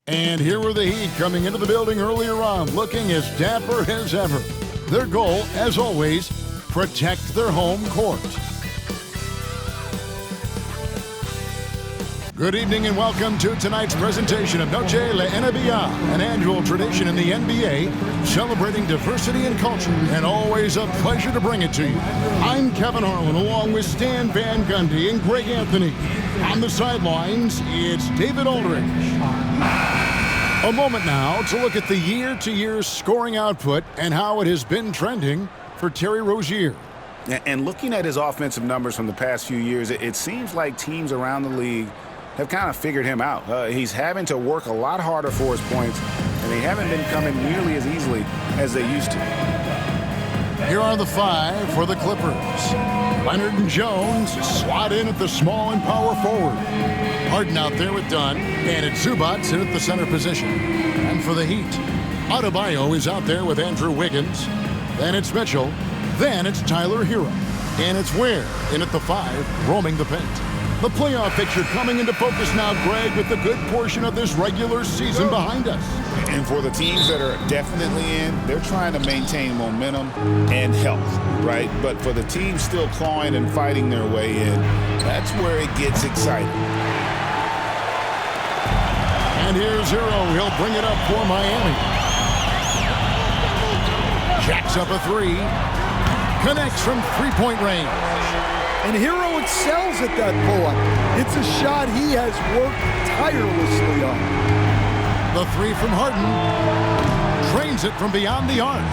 And here were the Heat coming into the building earlier on, looking as dapper as ever. Their goal, as always, protect their home court. Good evening and welcome to tonight's presentation of Noche La NBA, an annual tradition in the NBA, celebrating diversity and culture, and always a pleasure to bring it to you. I'm Kevin Harlan, along with Stan Van Gundy and Greg Anthony. On the sidelines, it's David Aldridge. A moment now to look at the year-to-year scoring output and how it has been trending for Terry Rozier. And looking at his offensive numbers from the past few years, it seems like teams around the league have kind of figured him out. He's having to work a lot harder for his points, and they haven't been coming nearly as easily as they used to. Here are the five for the Clippers. Leonard and Jones slot in at the small and power forward. Harden out there with Dunn, and it's Zubats in at the center position. And for the Heat, Adebayo is out there with Andrew Wiggins. Then it's Mitchell. Then it's Tyler Hero. And it's Ware in at the five, roaming the paint. The playoff picture coming into focus now, Greg, with a good portion of this regular season behind us. And for the teams that are definitely in, they're trying to maintain momentum and health, right? But for the teams still clawing and fighting their way in, that's where it gets exciting. And here's Hero. He'll bring it up for Miami. Jacks up a three. Connects from three-point range. And Hero excels at that pull-up. It's a shot he has worked tirelessly on. The three from Harden. Drains it from beyond the arc.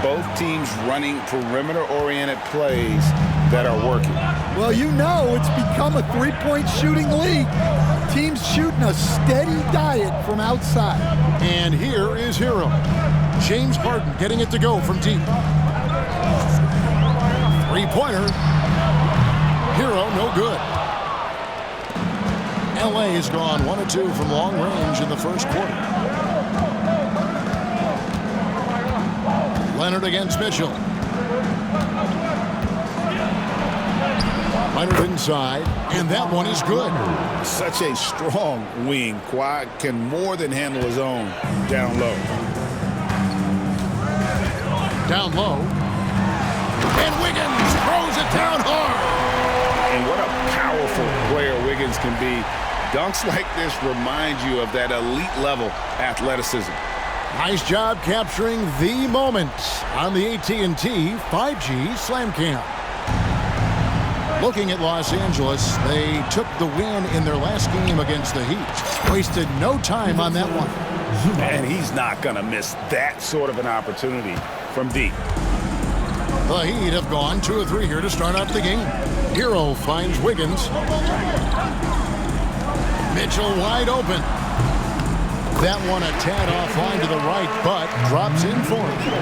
Both teams running perimeter-oriented plays that are working. Well, you know it's become a three-point shooting league. Teams shooting a steady diet from outside. And here is Hero. James Harden getting it to go from deep. Three-pointer. Hero, no good. LA has gone 1 of 2 from long range in the first quarter. Leonard against Mitchell. Leonard inside, and that one is good. Such a strong wing. Kawhi can more than handle his own down low. Down low. And Wiggins throws it down hard. And what a powerful player Wiggins can be. Dunks like this remind you of that elite level athleticism. Nice job capturing the moment on the AT&T 5G Slam Cam. Looking at Los Angeles, they took the win in their last game against the Heat. Wasted no time on that one. And he's not going to miss that sort of an opportunity from deep. The Heat have gone 2 of 3 here to start out the game. Hero finds Wiggins. Mitchell wide open. That one a tad offline to the right, but drops in for him.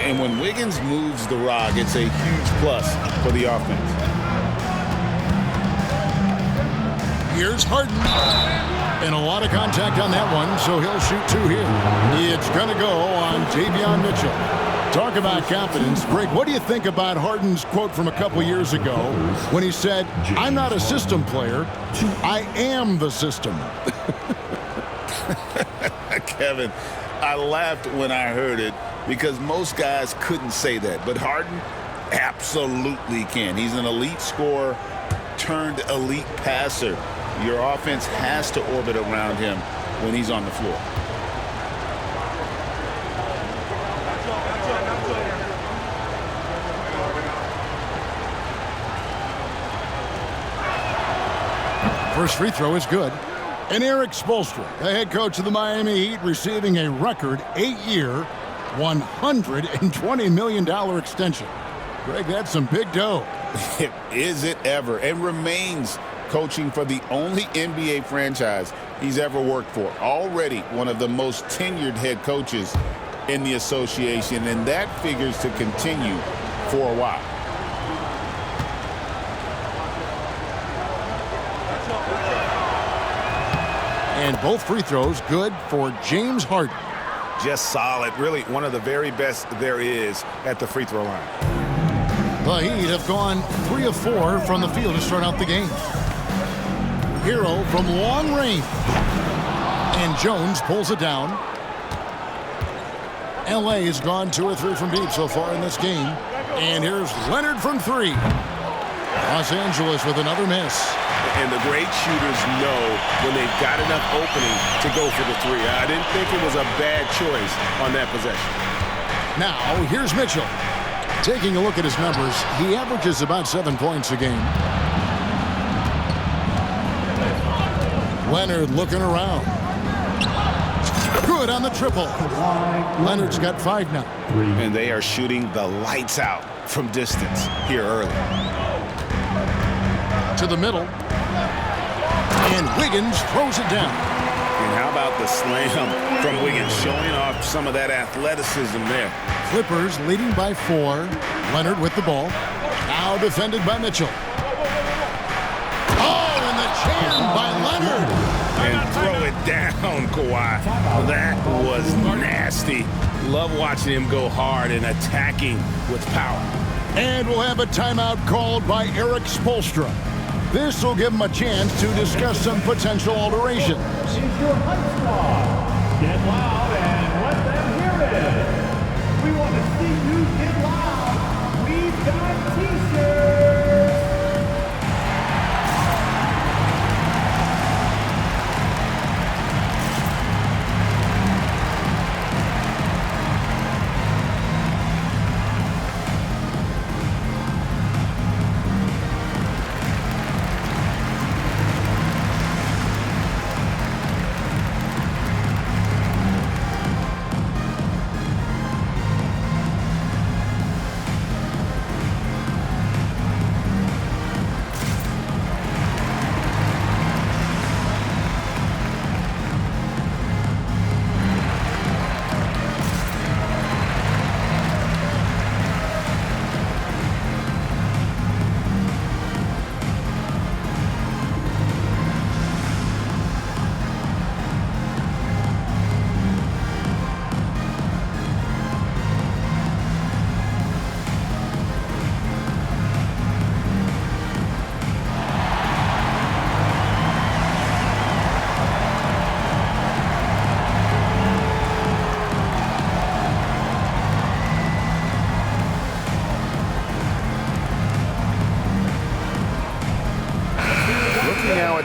And when Wiggins moves the rock, it's a huge plus for the offense. Here's Harden. And a lot of contact on that one, so he'll shoot 2 here. It's going to go on Davion Mitchell. Talk about confidence. Greg, what do you think about Harden's quote from a couple years ago when he said, "I'm not a system player, I am the system"? Kevin, I laughed when I heard it because most guys couldn't say that. But Harden absolutely can. He's an elite scorer turned elite passer. Your offense has to orbit around him when he's on the floor. First free throw is good. And Eric Spoelstra, the head coach of the Miami Heat, receiving a record 8-year, $120 million extension. Greg, that's some big dough. Is it ever? And remains coaching for the only NBA franchise he's ever worked for. Already one of the most tenured head coaches in the association, and that figures to continue for a while. And both free throws good for James Harden. Just solid. Really one of the very best there is at the free throw line. The Heat have gone 3 of 4 from the field to start out the game. Hero from long range. And Jones pulls it down. L.A. has gone 2 or 3 from deep so far in this game. And here's Leonard from 3. Los Angeles with another miss. And the great shooters know when they've got enough opening to go for the 3. I didn't think it was a bad choice on that possession. Now, here's Mitchell. Taking a look at his numbers, he averages about 7 points a game. Leonard looking around. Good on the triple. Leonard's got 5 now. And they are shooting the lights out from distance here early. To the middle. And Wiggins throws it down. And how about the slam from Wiggins, showing off some of that athleticism there. Clippers leading by 4. Leonard with the ball. Now defended by Mitchell. Oh, and the jam by Leonard. And throw it down, Kawhi. That was nasty. Love watching him go hard and attacking with power. And we'll have a timeout called by Eric Spoelstra. This will give him a chance to discuss some potential alterations. Is your hype squad. Get loud and let them hear it. We want to see you get loud. We've got t-shirts.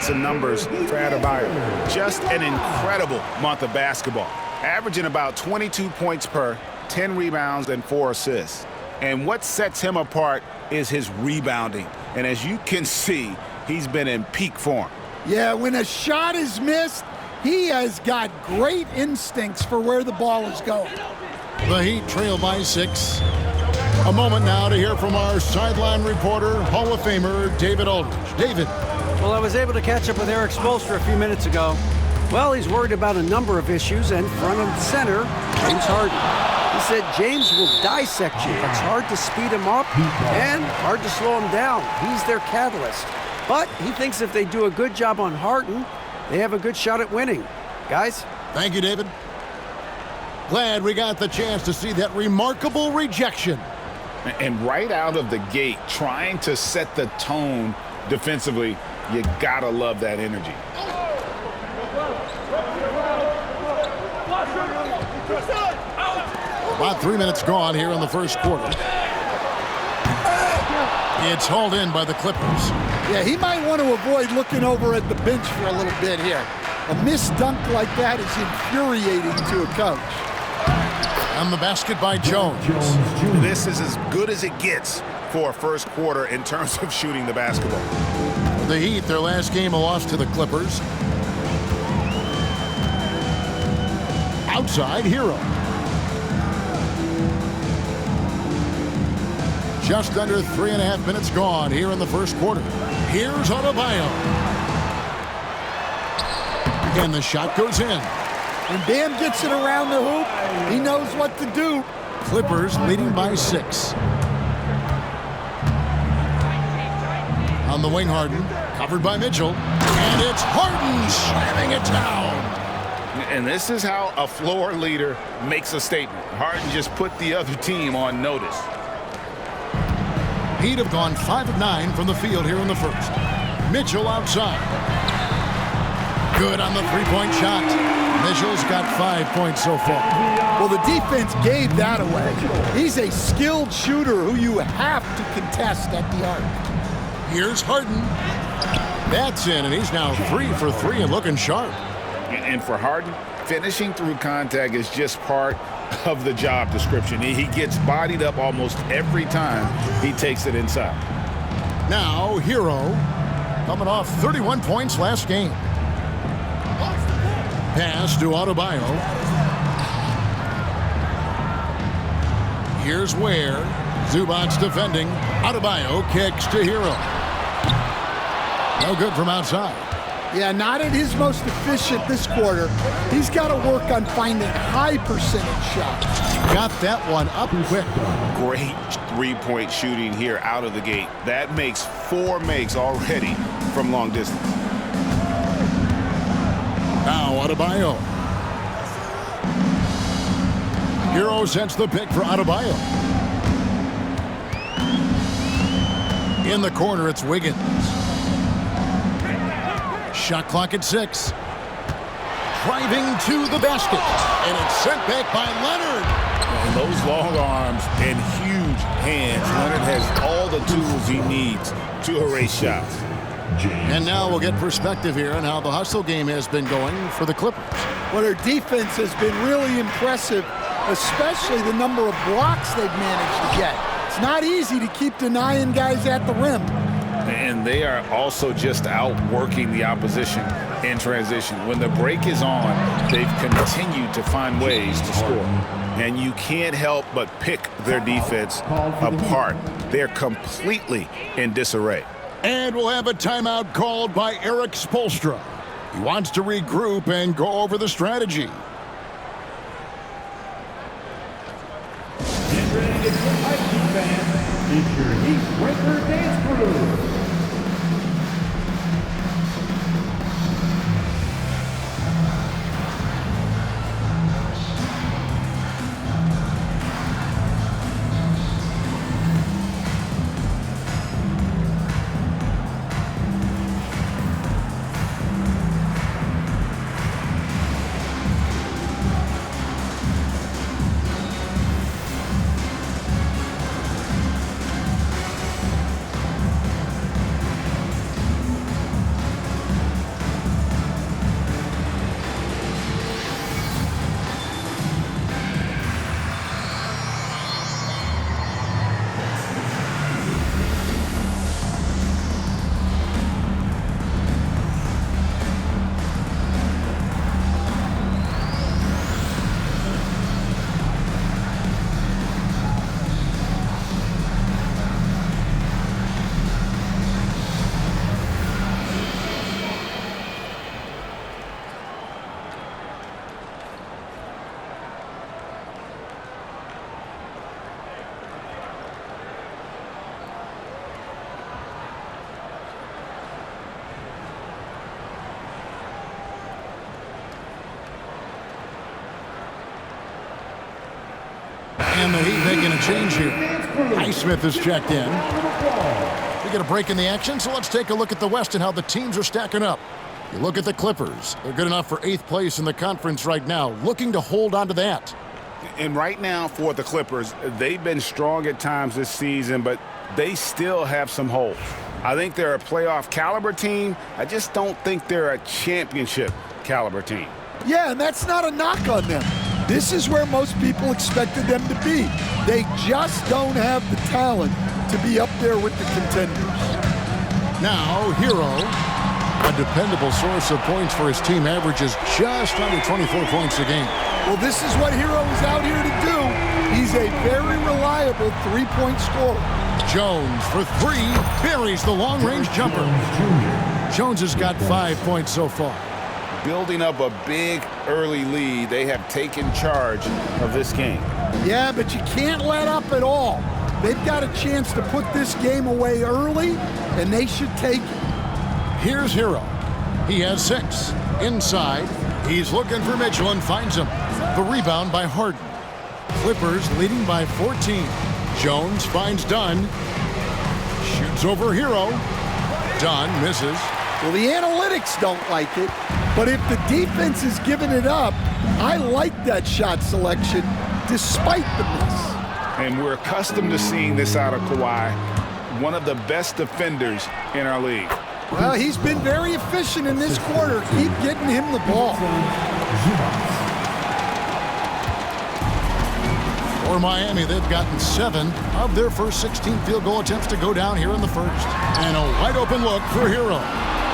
Some numbers for Adebayo. Just an incredible month of basketball, averaging about 22 points per, 10 rebounds, and 4 assists. And what sets him apart is his rebounding. And as you can see, he's been in peak form. Yeah, when a shot is missed, he has got great instincts for where the ball is going. The Heat trail by 6. A moment now to hear from our sideline reporter, Hall of Famer David Aldridge. David. Well, I was able to catch up with Eric Spoelstra a few minutes ago. Well, he's worried about a number of issues, and front and center, James Harden. He said James will dissect you. It's hard to speed him up and hard to slow him down. He's their catalyst. But he thinks if they do a good job on Harden, they have a good shot at winning. Guys? Thank you, David. Glad we got the chance to see that remarkable rejection. And right out of the gate, trying to set the tone defensively, you gotta love that energy. About 3 minutes gone here in the first quarter. It's hauled in by the Clippers. Yeah, he might want to avoid looking over at the bench for a little bit here. A missed dunk like that is infuriating to a coach. On the basket by Jones. This is as good as it gets for a first quarter in terms of shooting the basketball. The Heat, their last game, a loss to the Clippers. Outside, Hero. Just under 3.5 minutes gone here in the first quarter. Here's Adebayo. And the shot goes in. When Bam gets it around the hoop, he knows what to do. Clippers leading by 6. On the wing, Harden, covered by Mitchell, and it's Harden slamming it down. And this is how a floor leader makes a statement. Harden just put the other team on notice. Heat have gone 5 of 9 from the field here in the first. Mitchell outside. Good on the three-point shot. Mitchell's got 5 points so far. Well, the defense gave that away. He's a skilled shooter who you have to contest at the arc. Here's Harden. That's in, and he's now 3 for 3 and looking sharp. And for Harden, finishing through contact is just part of the job description. He gets bodied up almost every time he takes it inside. Now, Hero, coming off 31 points last game. Pass to Adebayo. Here's Ware. Zubac's defending. Adebayo kicks to Hero. No good from outside. Yeah, not at his most efficient this quarter. He's got to work on finding high percentage shots. Got that one up quick. Great three-point shooting here out of the gate. That makes 4 makes already from long distance. Now Adebayo. Hero sets the pick for Adebayo. In the corner, it's Wiggins. Shot clock at 6. Driving to the basket. And it's sent back by Leonard. And those long arms and huge hands. Leonard has all the tools he needs to erase shots. And now we'll get perspective here on how the hustle game has been going for the Clippers. Well, their defense has been really impressive, especially the number of blocks they've managed to get. It's not easy to keep denying guys at the rim. And they are also just outworking the opposition in transition. When the break is on, they've continued to find ways to score. And you can't help but pick their defense apart. They're completely in disarray. And we'll have a timeout called by Eric Spoelstra. He wants to regroup and go over the strategy. Get ready to get Vikings fans. It's your Heat Breaker Dance Crew. And the Heat making a change here. Highsmith is checked in. We get a break in the action, so let's take a look at the West and how the teams are stacking up. You look at the Clippers. They're good enough for 8th place in the conference right now, looking to hold on to that. And right now for the Clippers, they've been strong at times this season, but they still have some holes. I think they're a playoff caliber team. I just don't think they're a championship caliber team. Yeah, and that's not a knock on them. This is where most people expected them to be. They just don't have the talent to be up there with the contenders. Now, Hero, a dependable source of points for his team, averages just under 24 points a game. Well, this is what Hero is out here to do. He's a very reliable three-point scorer. Jones for 3, buries the long-range jumper. Jones has got 5 points so far. Building up a big early lead, they have taken charge of this game. Yeah, but you can't let up at all. They've got a chance to put this game away early, and they should take it. Here's Hero. He has 6. Inside, he's looking for Mitchell and finds him. The rebound by Harden. Clippers leading by 14. Jones finds Dunn. Shoots over Hero. Dunn misses. Well, the analytics don't like it. But if the defense is giving it up, I like that shot selection despite the miss. And we're accustomed to seeing this out of Kawahi, one of the best defenders in our league. Well, he's been very efficient in this quarter. Keep getting him the ball. For Miami, they've gotten 7 of their first 16 field goal attempts to go down here in the first. And a wide open look for Hero.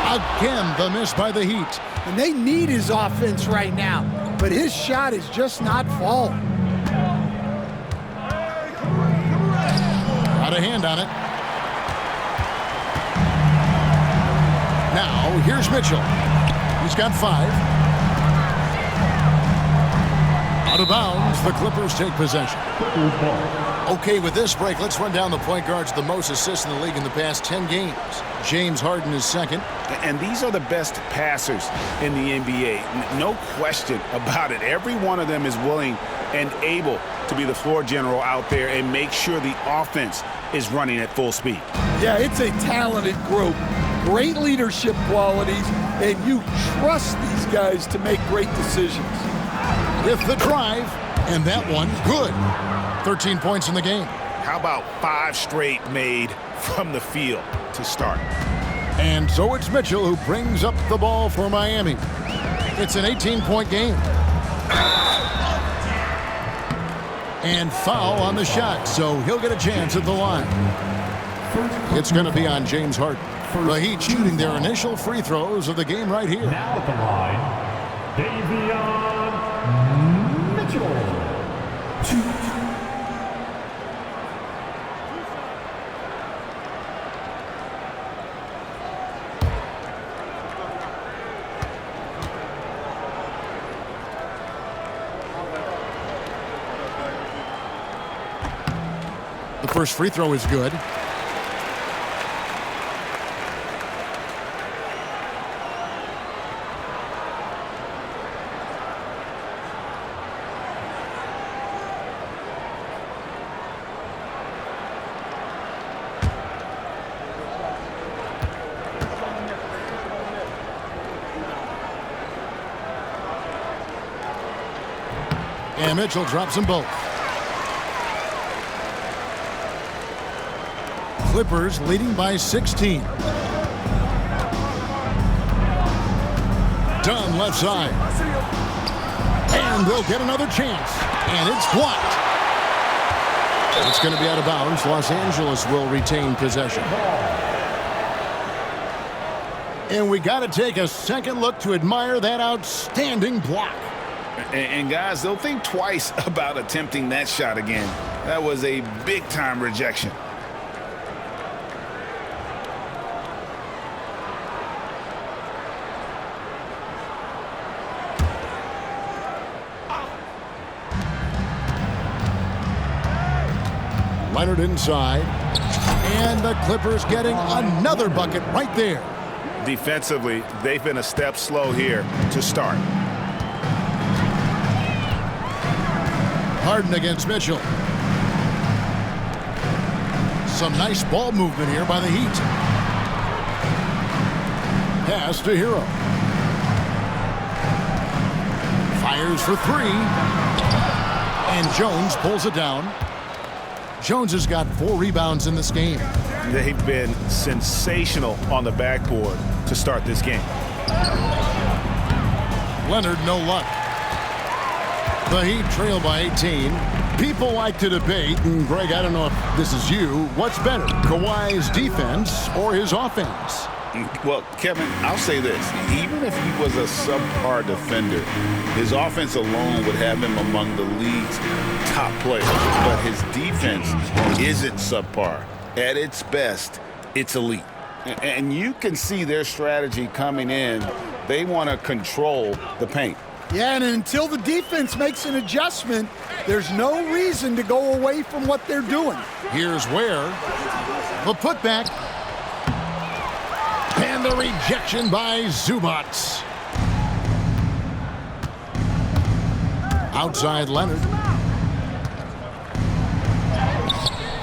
Again, the miss by the Heat. And they need his offense right now, but his shot is just not falling. Got a hand on it. Now, here's Mitchell. He's got 5. Out of bounds, the Clippers take possession. Okay, with this break, let's run down the point guards with the most assists in the league in the past 10 games. James Harden is second. And these are the best passers in the NBA. No question about it. Every one of them is willing and able to be the floor general out there and make sure the offense is running at full speed. Yeah, it's a talented group. Great leadership qualities, and you trust these guys to make great decisions. With the drive, and that one good. 13 points in the game. How about 5 straight made from the field to start? And so it's Mitchell who brings up the ball for Miami. It's an 18-point game. And foul on the shot, so he'll get a chance at the line. It's going to be on James Harden. The Heat shooting their initial free throws of the game right here. Now at the line, Davion Mitchell. The first free throw is good. And Mitchell drops them both. Clippers leading by 16. Dunn left side. And they'll get another chance. And it's blocked. It's going to be out of bounds. Los Angeles will retain possession. And we got to take a second look to admire that outstanding block. And guys, they'll think twice about attempting that shot again. That was a big-time rejection. Leonard inside. And the Clippers getting another bucket right there. Defensively, they've been a step slow here to start. Harden against Mitchell. Some nice ball movement here by the Heat. Pass to Hero. Fires for 3. And Jones pulls it down. Jones has got 4 rebounds in this game. They've been sensational on the backboard to start this game. Leonard, no luck. The Heat trail by 18. People like to debate, and Greg, I don't know if this is you, what's better, Kawhi's defense or his offense? Well, Kevin, I'll say this. Even if he was a subpar defender, his offense alone would have him among the league's top players. But his defense isn't subpar. At its best, it's elite. And you can see their strategy coming in. They want to control the paint. Yeah, and until the defense makes an adjustment, there's no reason to go away from what they're doing. Here's where the putback. And the rejection by Zubac. Outside Leonard.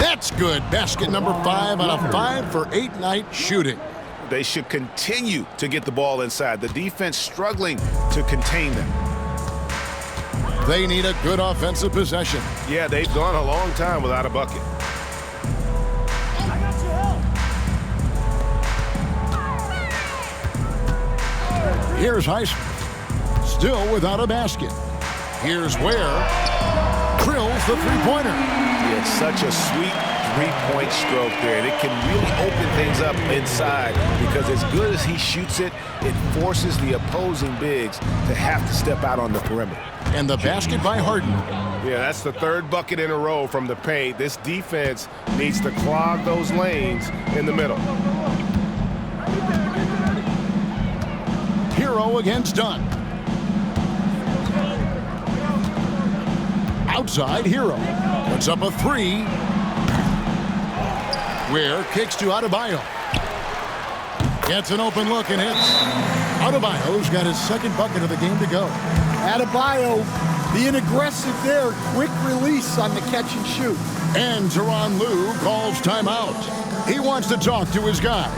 That's good. Basket number 5 out of 5 for 8 night shooting. They should continue to get the ball inside. The defense struggling to contain them. They need a good offensive possession. Yeah, they've gone a long time without a bucket. Here's Highsmith, still without a basket. Here's Ware, drills the three-pointer. Yeah, such a sweet three-point stroke there, and it can really open things up inside because as good as he shoots it, it forces the opposing bigs to have to step out on the perimeter. And the basket by Harden. Yeah, that's the third bucket in a row from the paint. This defense needs to clog those lanes in the middle. Hero against Dunn. Outside, Hero puts up a three. Ware kicks to Adebayo. Gets an open look and hits. Adebayo's got his second bucket of the game to go. Adebayo being aggressive there. Quick release on the catch and shoot. And Tyronn Lue calls timeout. He wants to talk to his guys.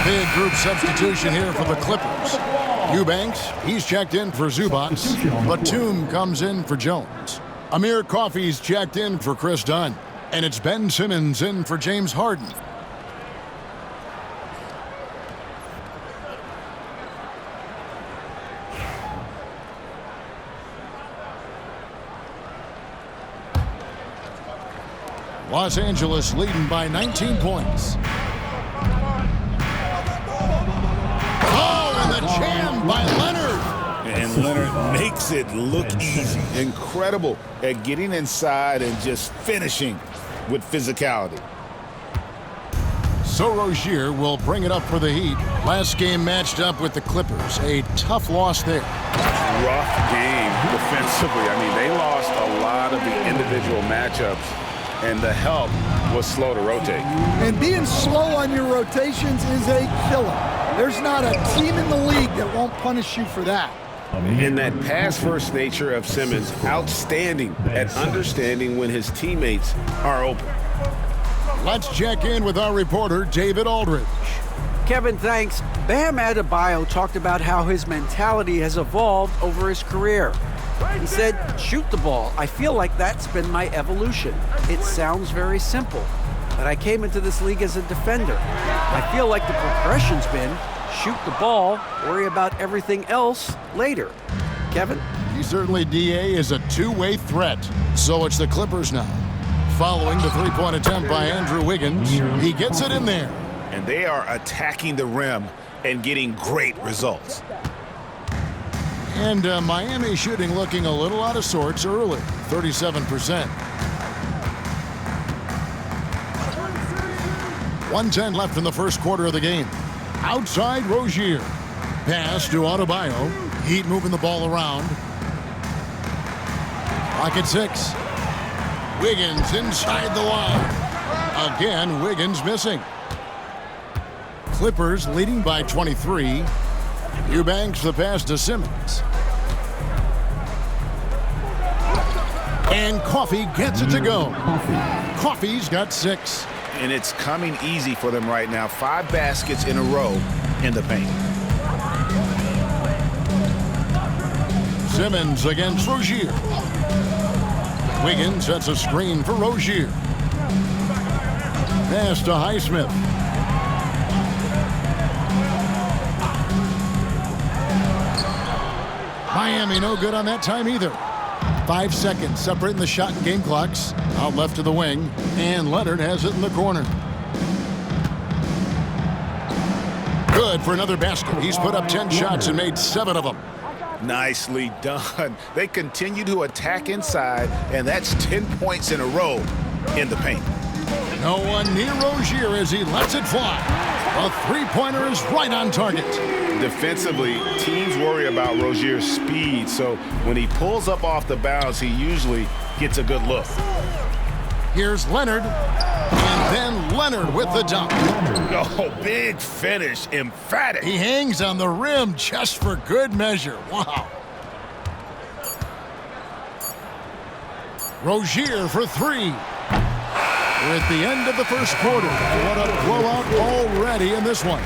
Big group substitution here for the Clippers. Eubanks, he's checked in for Zubac. Batum comes in for Jones. Amir Coffey's checked in for Chris Dunn. And it's Ben Simmons in for James Harden. Los Angeles leading by 19 points. Jam by Leonard. And Leonard makes it look easy. Incredible at getting inside and just finishing with physicality. So Rozier will bring it up for the Heat. Last game matched up with the Clippers. A tough loss there. Rough game defensively. I mean, they lost a lot of the individual matchups, and the help was slow to rotate. And being slow on your rotations is a killer. There's not a team in the league that won't punish you for that. And that pass-first nature of Simmons, outstanding at understanding when his teammates are open. Let's check in with our reporter, David Aldridge. Kevin, thanks. Bam Adebayo talked about how his mentality has evolved over his career. He said, shoot the ball. I feel like that's been my evolution. It sounds very simple, but I came into this league as a defender. I feel like the progression's been shoot the ball, worry about everything else later. Kevin? He certainly, DA, is a two-way threat. So it's the Clippers now. Following the three-point attempt by Andrew Wiggins, he gets it in there. And they are attacking the rim and getting great results. And Miami shooting looking a little out of sorts early, 37%. 1:10 left in the first quarter of the game. Outside Rozier. Pass to Adebayo. Heat moving the ball around. Clock at 6. Wiggins inside the line. A Again, Wiggins missing. Clippers leading by 23. Eubanks the pass to Simmons. And Kawahi gets it to go. Kawahi's got 6. And it's coming easy for them right now. 5 baskets in a row in the paint. Simmons against Rozier. Wiggins sets a screen for Rozier. Pass to Highsmith. Miami no good on that time either. 5 seconds separating the shot and game clocks. Out left to the wing, and Leonard has it in the corner. Good for another basket. He's put up 10 shots and made 7 of them. Nicely done. They continue to attack inside, and that's 10 points in a row in the paint. No one near Rozier as he lets it fly. A three-pointer is right on target. Defensively, teams worry about Rozier's speed, so when he pulls up off the bounce, he usually gets a good look. Here's Leonard, and then Leonard with the dunk. Oh, big finish, emphatic. He hangs on the rim just for good measure. Wow. Rozier for 3. We're at the end of the first quarter. What a blowout already in this one.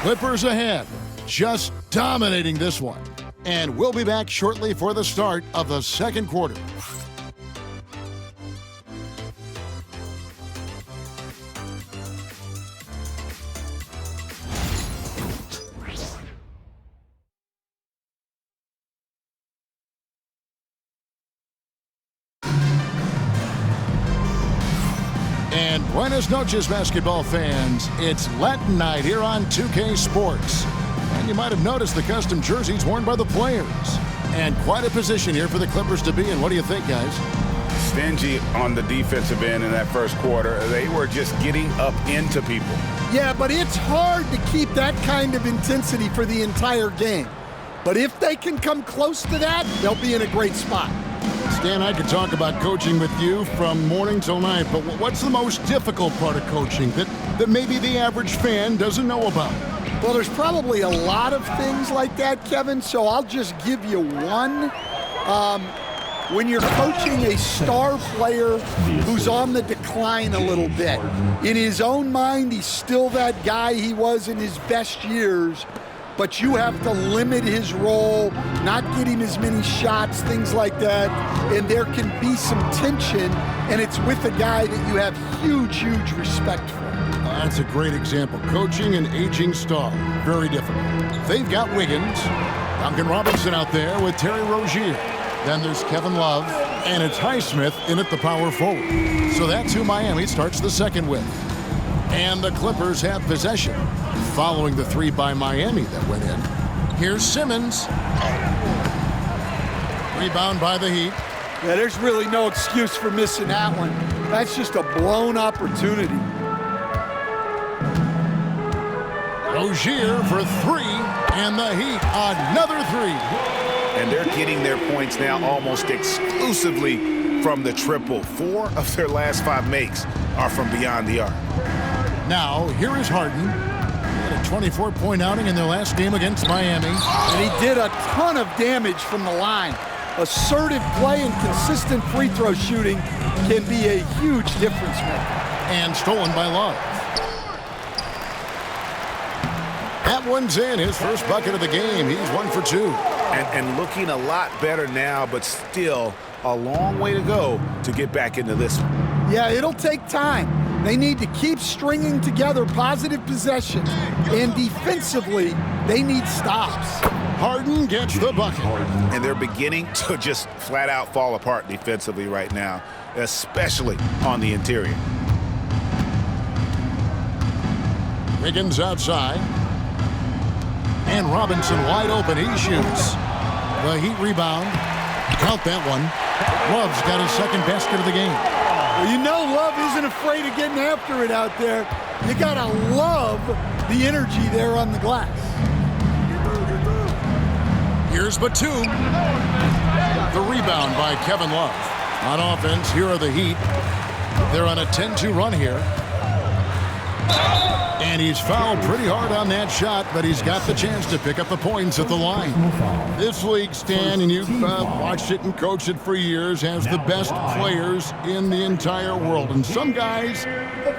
Clippers ahead, just dominating this one. And we'll be back shortly for the start of the second quarter. And buenas noches, basketball fans. It's Latin night here on 2K Sports. And you might have noticed the custom jerseys worn by the players. And quite a position here for the Clippers to be in. What do you think, guys? Stingy on the defensive end in that first quarter. They were just getting up into people. Yeah, but it's hard to keep that kind of intensity for the entire game. But if they can come close to that, they'll be in a great spot. Stan, I could talk about coaching with you from morning till night, but what's the most difficult part of coaching that maybe the average fan doesn't know about? Well, there's probably a lot of things like that, Kevin, so I'll just give you one. When you're coaching a star player who's on the decline a little bit, in his own mind, he's still that guy he was in his best years, but you have to limit his role, not get him as many shots, things like that, and there can be some tension, and it's with a guy that you have huge, huge respect for. That's a great example. Coaching an aging star, very difficult. They've got Wiggins, Duncan Robinson out there with Terry Rozier. Then there's Kevin Love, and it's Highsmith in at the power forward. So that's who Miami starts the second with. And the Clippers have possession, following the 3 by Miami that went in. Here's Simmons. Rebound by the Heat. Yeah, there's really no excuse for missing that one. That's just a blown opportunity. Rozier for 3, and the Heat another 3. And they're getting their points now almost exclusively from the triple. 4 of their last 5 makes are from beyond the arc. Now, here is Harden. He had a 24-point outing in their last game against Miami. And he did a ton of damage from the line. Assertive play and consistent free throw shooting can be a huge difference maker. And stolen by Love. That one's in, his first bucket of the game. He's 1 for 2. And looking a lot better now, but still a long way to go to get back into this one. Yeah, it'll take time. They need to keep stringing together positive possessions. And defensively, they need stops. Harden gets the bucket. And they're beginning to just flat out fall apart defensively right now, especially on the interior. Wiggins outside. And Robinson wide open. He shoots. The Heat rebound. Count that one. Love's got his second basket of the game. Well, you know Love isn't afraid of getting after it out there. You got to love the energy there on the glass. Here's Batum. The rebound by Kevin Love. On offense, here are the Heat. They're on a 10-2 run here. And he's fouled pretty hard on that shot, but he's got the chance to pick up the points at the line. This league, Stan, and you've watched it and coached it for years, has the best players in the entire world. And some guys,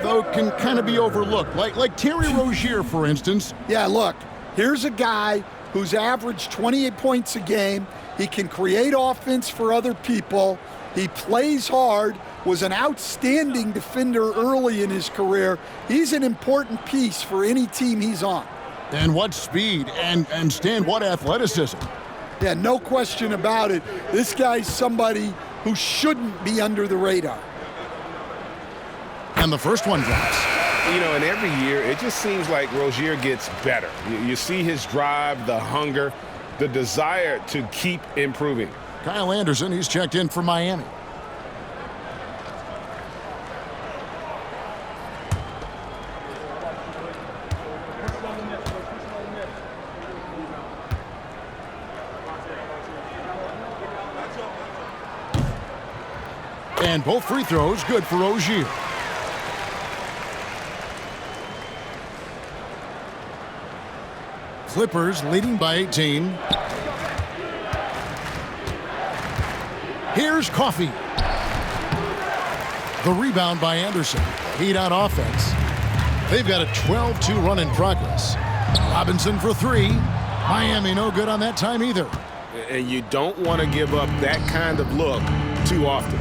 though, can kind of be overlooked, like Terry Rozier, for instance. Yeah, look, here's a guy who's averaged 28 points a game. He can create offense for other people. He plays hard, was an outstanding defender early in his career. He's an important piece for any team he's on. And what speed, and Stan, what athleticism. Yeah, no question about it. This guy's somebody who shouldn't be under the radar. And the first one drops. You know, and every year, it just seems like Rozier gets better. You see his drive, the hunger, the desire to keep improving. Kyle Anderson, he's checked in for Miami. And both free throws good for Rozier. Clippers leading by 18. Here's Kawahi. The rebound by Anderson. Heat on offense. They've got a 12-2 run in progress. Robinson for three. Miami no good on that time either. And you don't want to give up that kind of look too often.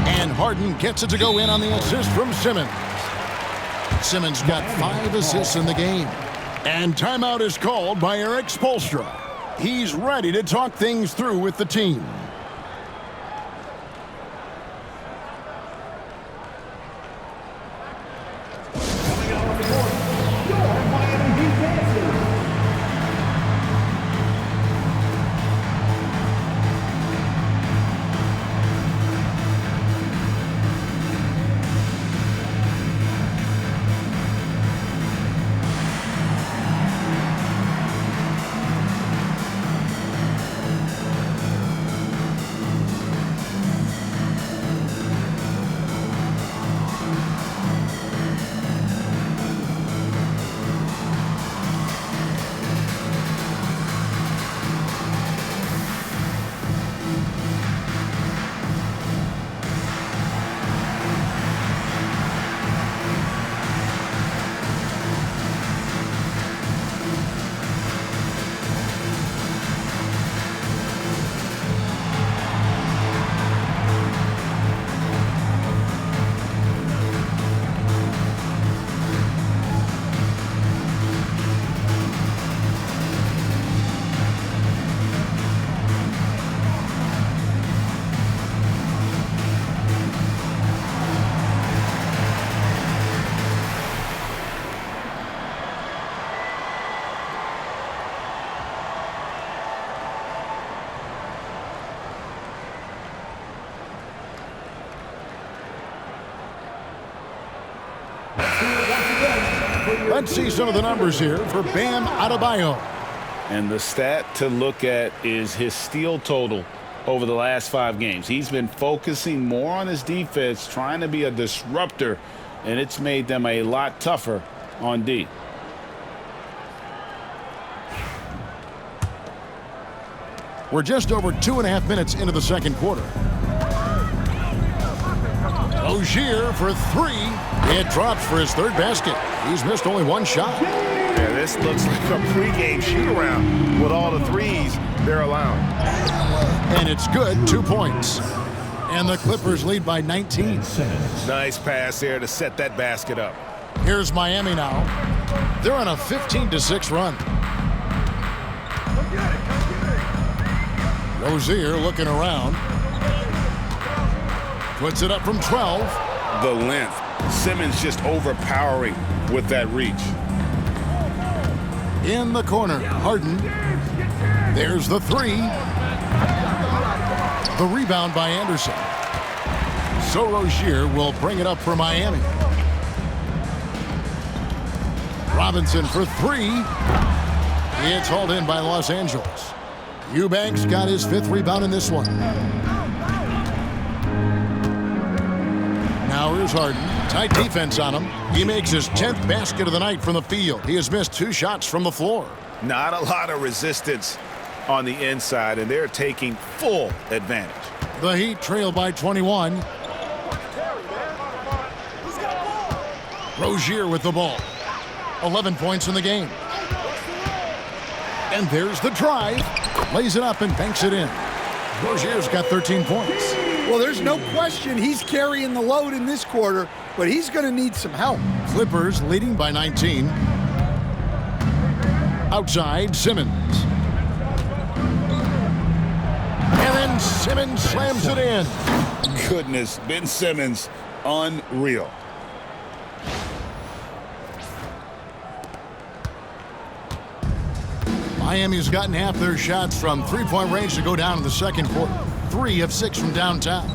And Harden gets it to go in on the assist from Simmons. Simmons got 5 assists in the game. And timeout is called by Eric Spoelstra. He's ready to talk things through with the team. Let's see some of the numbers here for Bam Adebayo. And the stat to look at is his steal total over the last 5 games. He's been focusing more on his defense, trying to be a disruptor, and it's made them a lot tougher on D. We're just over 2.5 minutes into the second quarter. Rozier for three. It drops for his third basket. He's missed only 1 shot. Yeah, this looks like a pregame shoot-around with all the threes they're allowing. And it's good, 2 points. And the Clippers lead by 19. Nice pass there to set that basket up. Here's Miami now. They're on a 15-6 run. Rozier looking around. Puts it up from 12. The length. Simmons just overpowering with that reach. In the corner, Harden. There's the three. The rebound by Anderson. So Rozier will bring it up for Miami. Robinson for three. It's hauled in by Los Angeles. Eubanks got his 5th rebound in this one. Here's Harden. Tight defense on him. He makes his 10th basket of the night from the field. He has missed 2 shots from the floor. Not a lot of resistance on the inside, and they're taking full advantage. The Heat trail by 21. Rozier with the ball. 11 points in the game. And there's the drive. Lays it up and banks it in. Rozier's got 13 points. Well, there's no question he's carrying the load in this quarter, but he's going to need some help. Clippers leading by 19. Outside, Simmons. And then Simmons slams it in. Goodness, Ben Simmons, unreal. Miami's gotten half their shots from three-point range to go down in the second quarter. 3 of 6 from downtown.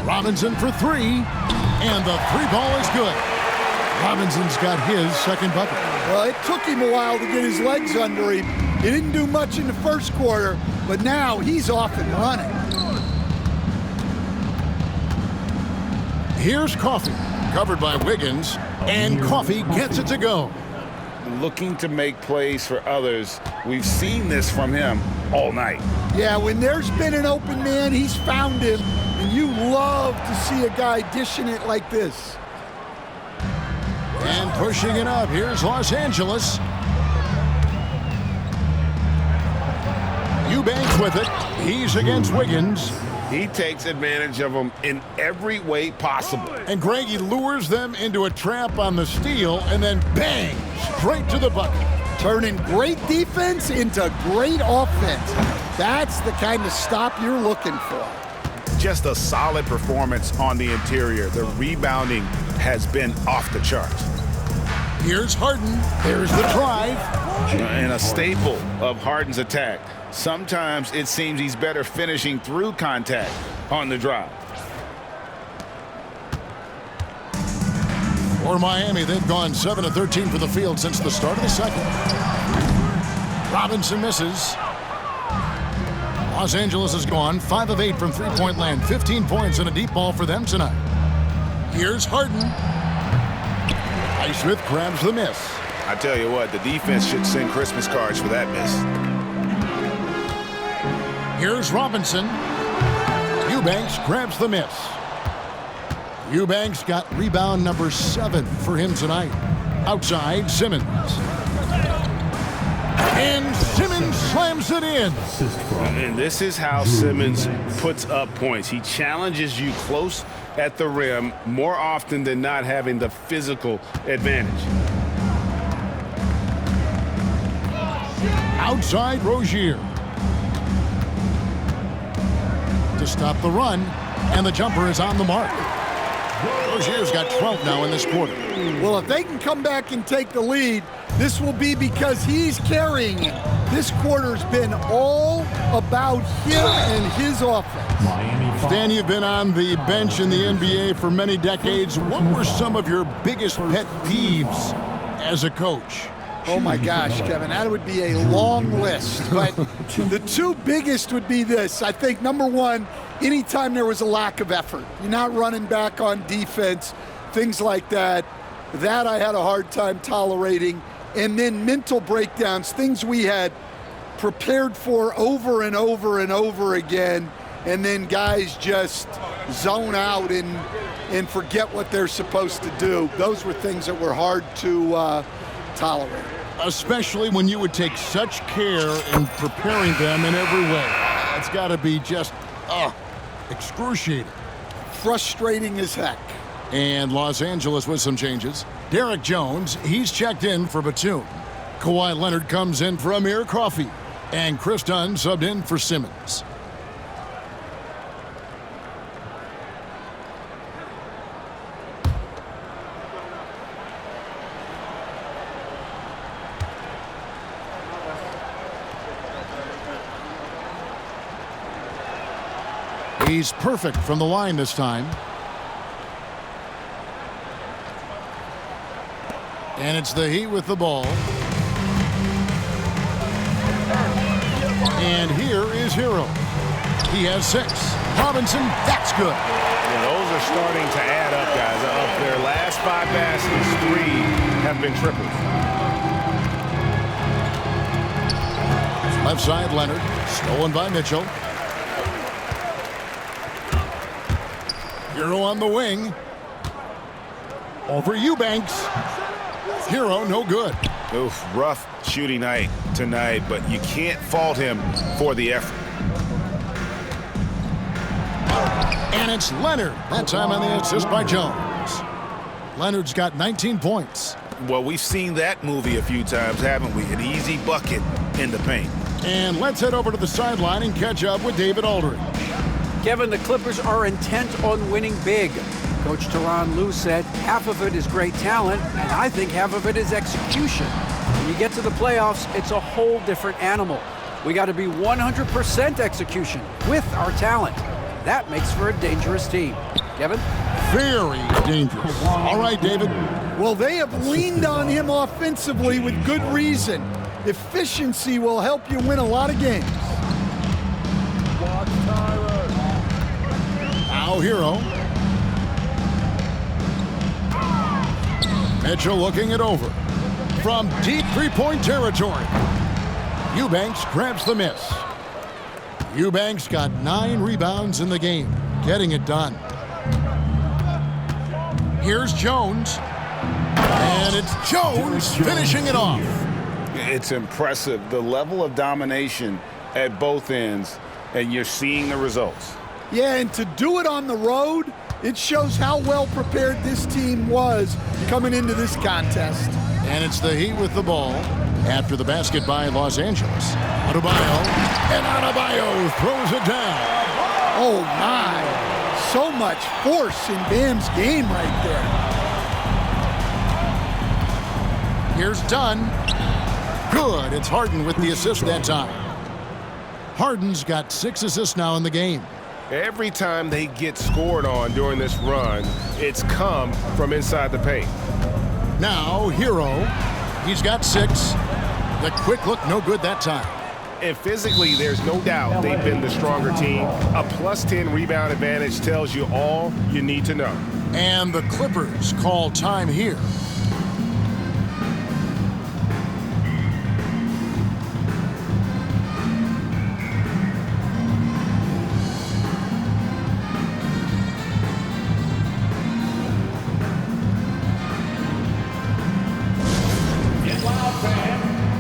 Robinson for 3, and the 3 ball is good. Robinson's got his second bucket. Well, it took him a while to get his legs under him. He didn't do much in the first quarter, but now he's off and running. Here's Coffee, covered by Wiggins, and Coffee gets it to go. Looking to make plays for others. We've seen this from him all night. Yeah, when there's been an open man, he's found him, and you love to see a guy dishing it like this. And pushing it up, here's Los Angeles. Eubanks with it. He's against Wiggins. He takes advantage of them in every way possible. And Greggy lures them into a trap on the steal, and then bang, straight to the bucket. Turning great defense into great offense. That's the kind of stop you're looking for. Just a solid performance on the interior. The rebounding has been off the charts. Here's Harden. There's the drive. And a staple of Harden's attack. Sometimes it seems he's better finishing through contact on the drive. For Miami, they've gone 7 of 13 for the field since the start of the second. Robinson misses. Los Angeles has gone 5 of 8 from three-point land. 15 points and a deep ball for them tonight. Here's Harden. Highsmith grabs the miss. I tell you what, the defense should send Christmas cards for that miss. Here's Robinson. Eubanks grabs the miss. Eubanks got rebound number 7 for him tonight. Outside, Simmons. And Simmons slams it in. And this is how Simmons puts up points. He challenges you close at the rim more often than not, having the physical advantage. Outside, Rozier. To stop the run, and the jumper is on the mark. Rozier's got 12 now in this quarter. Well, if they can come back and take the lead, this will be because he's carrying it. This quarter's been all about him and his offense. Stan, you've been on the bench in the NBA for many decades. What were some of your biggest pet peeves as a coach? Oh my gosh, Kevin, that would be a long list. But the 2 biggest would be this. I think number 1, anytime there was a lack of effort, you're not running back on defense, things like that. That I had a hard time tolerating. And then mental breakdowns, things we had prepared for over and over and over again, and then guys just zone out and forget what they're supposed to do. Those were things that were hard to tolerate. Especially when you would take such care in preparing them in every way. It's got to be just excruciating. Frustrating as heck. And Los Angeles with some changes. Derek Jones, he's checked in for Batum. Kawhi Leonard comes in for Amir Coffey. And Chris Dunn subbed in for Simmons. He's perfect from the line this time. And it's the Heat with the ball. And here is Hero. He has 6. Robinson, that's good. Yeah, those are starting to add up, guys. Of their last 5 baskets, 3 have been triples. Left side, Leonard. Stolen by Mitchell. Hero on the wing. Over Eubanks. Hero, no good. Oof, rough shooting night tonight, but you can't fault him for the effort. And it's Leonard. That time on the assist by Jones. Leonard's got 19 points. Well, we've seen that movie a few times, haven't we? An easy bucket in the paint. And let's head over to the sideline and catch up with David Aldridge. Kevin, the Clippers are intent on winning big. Coach Tyronn Lue said half of it is great talent, and I think half of it is execution. When you get to the playoffs, it's a whole different animal. We got to be 100% execution with our talent. That makes for a dangerous team. Kevin? Very dangerous. All right, David. Well, they have leaned on him offensively with good reason. Efficiency will help you win a lot of games. Now Hero. Mitchell looking it over. From deep three-point territory. Eubanks grabs the miss. Eubanks got 9 rebounds in the game, getting it done. Here's Jones. And it's Jones finishing it off. It's impressive, the level of domination at both ends, and you're seeing the results. Yeah, and to do it on the road, it shows how well prepared this team was coming into this contest. And it's the Heat with the ball after the basket by Los Angeles. Adebayo, and Adebayo throws it down. Oh my, so much force in Bam's game right there. Here's Dunn. Good, it's Harden with the assist that time. Harden's got 6 assists now in the game. Every time they get scored on during this run, it's come from inside the paint. Now, Hero. He's got 6. The quick look, no good that time. And physically, there's no doubt they've been the stronger team. A +10 rebound advantage tells you all you need to know. And the Clippers call time here.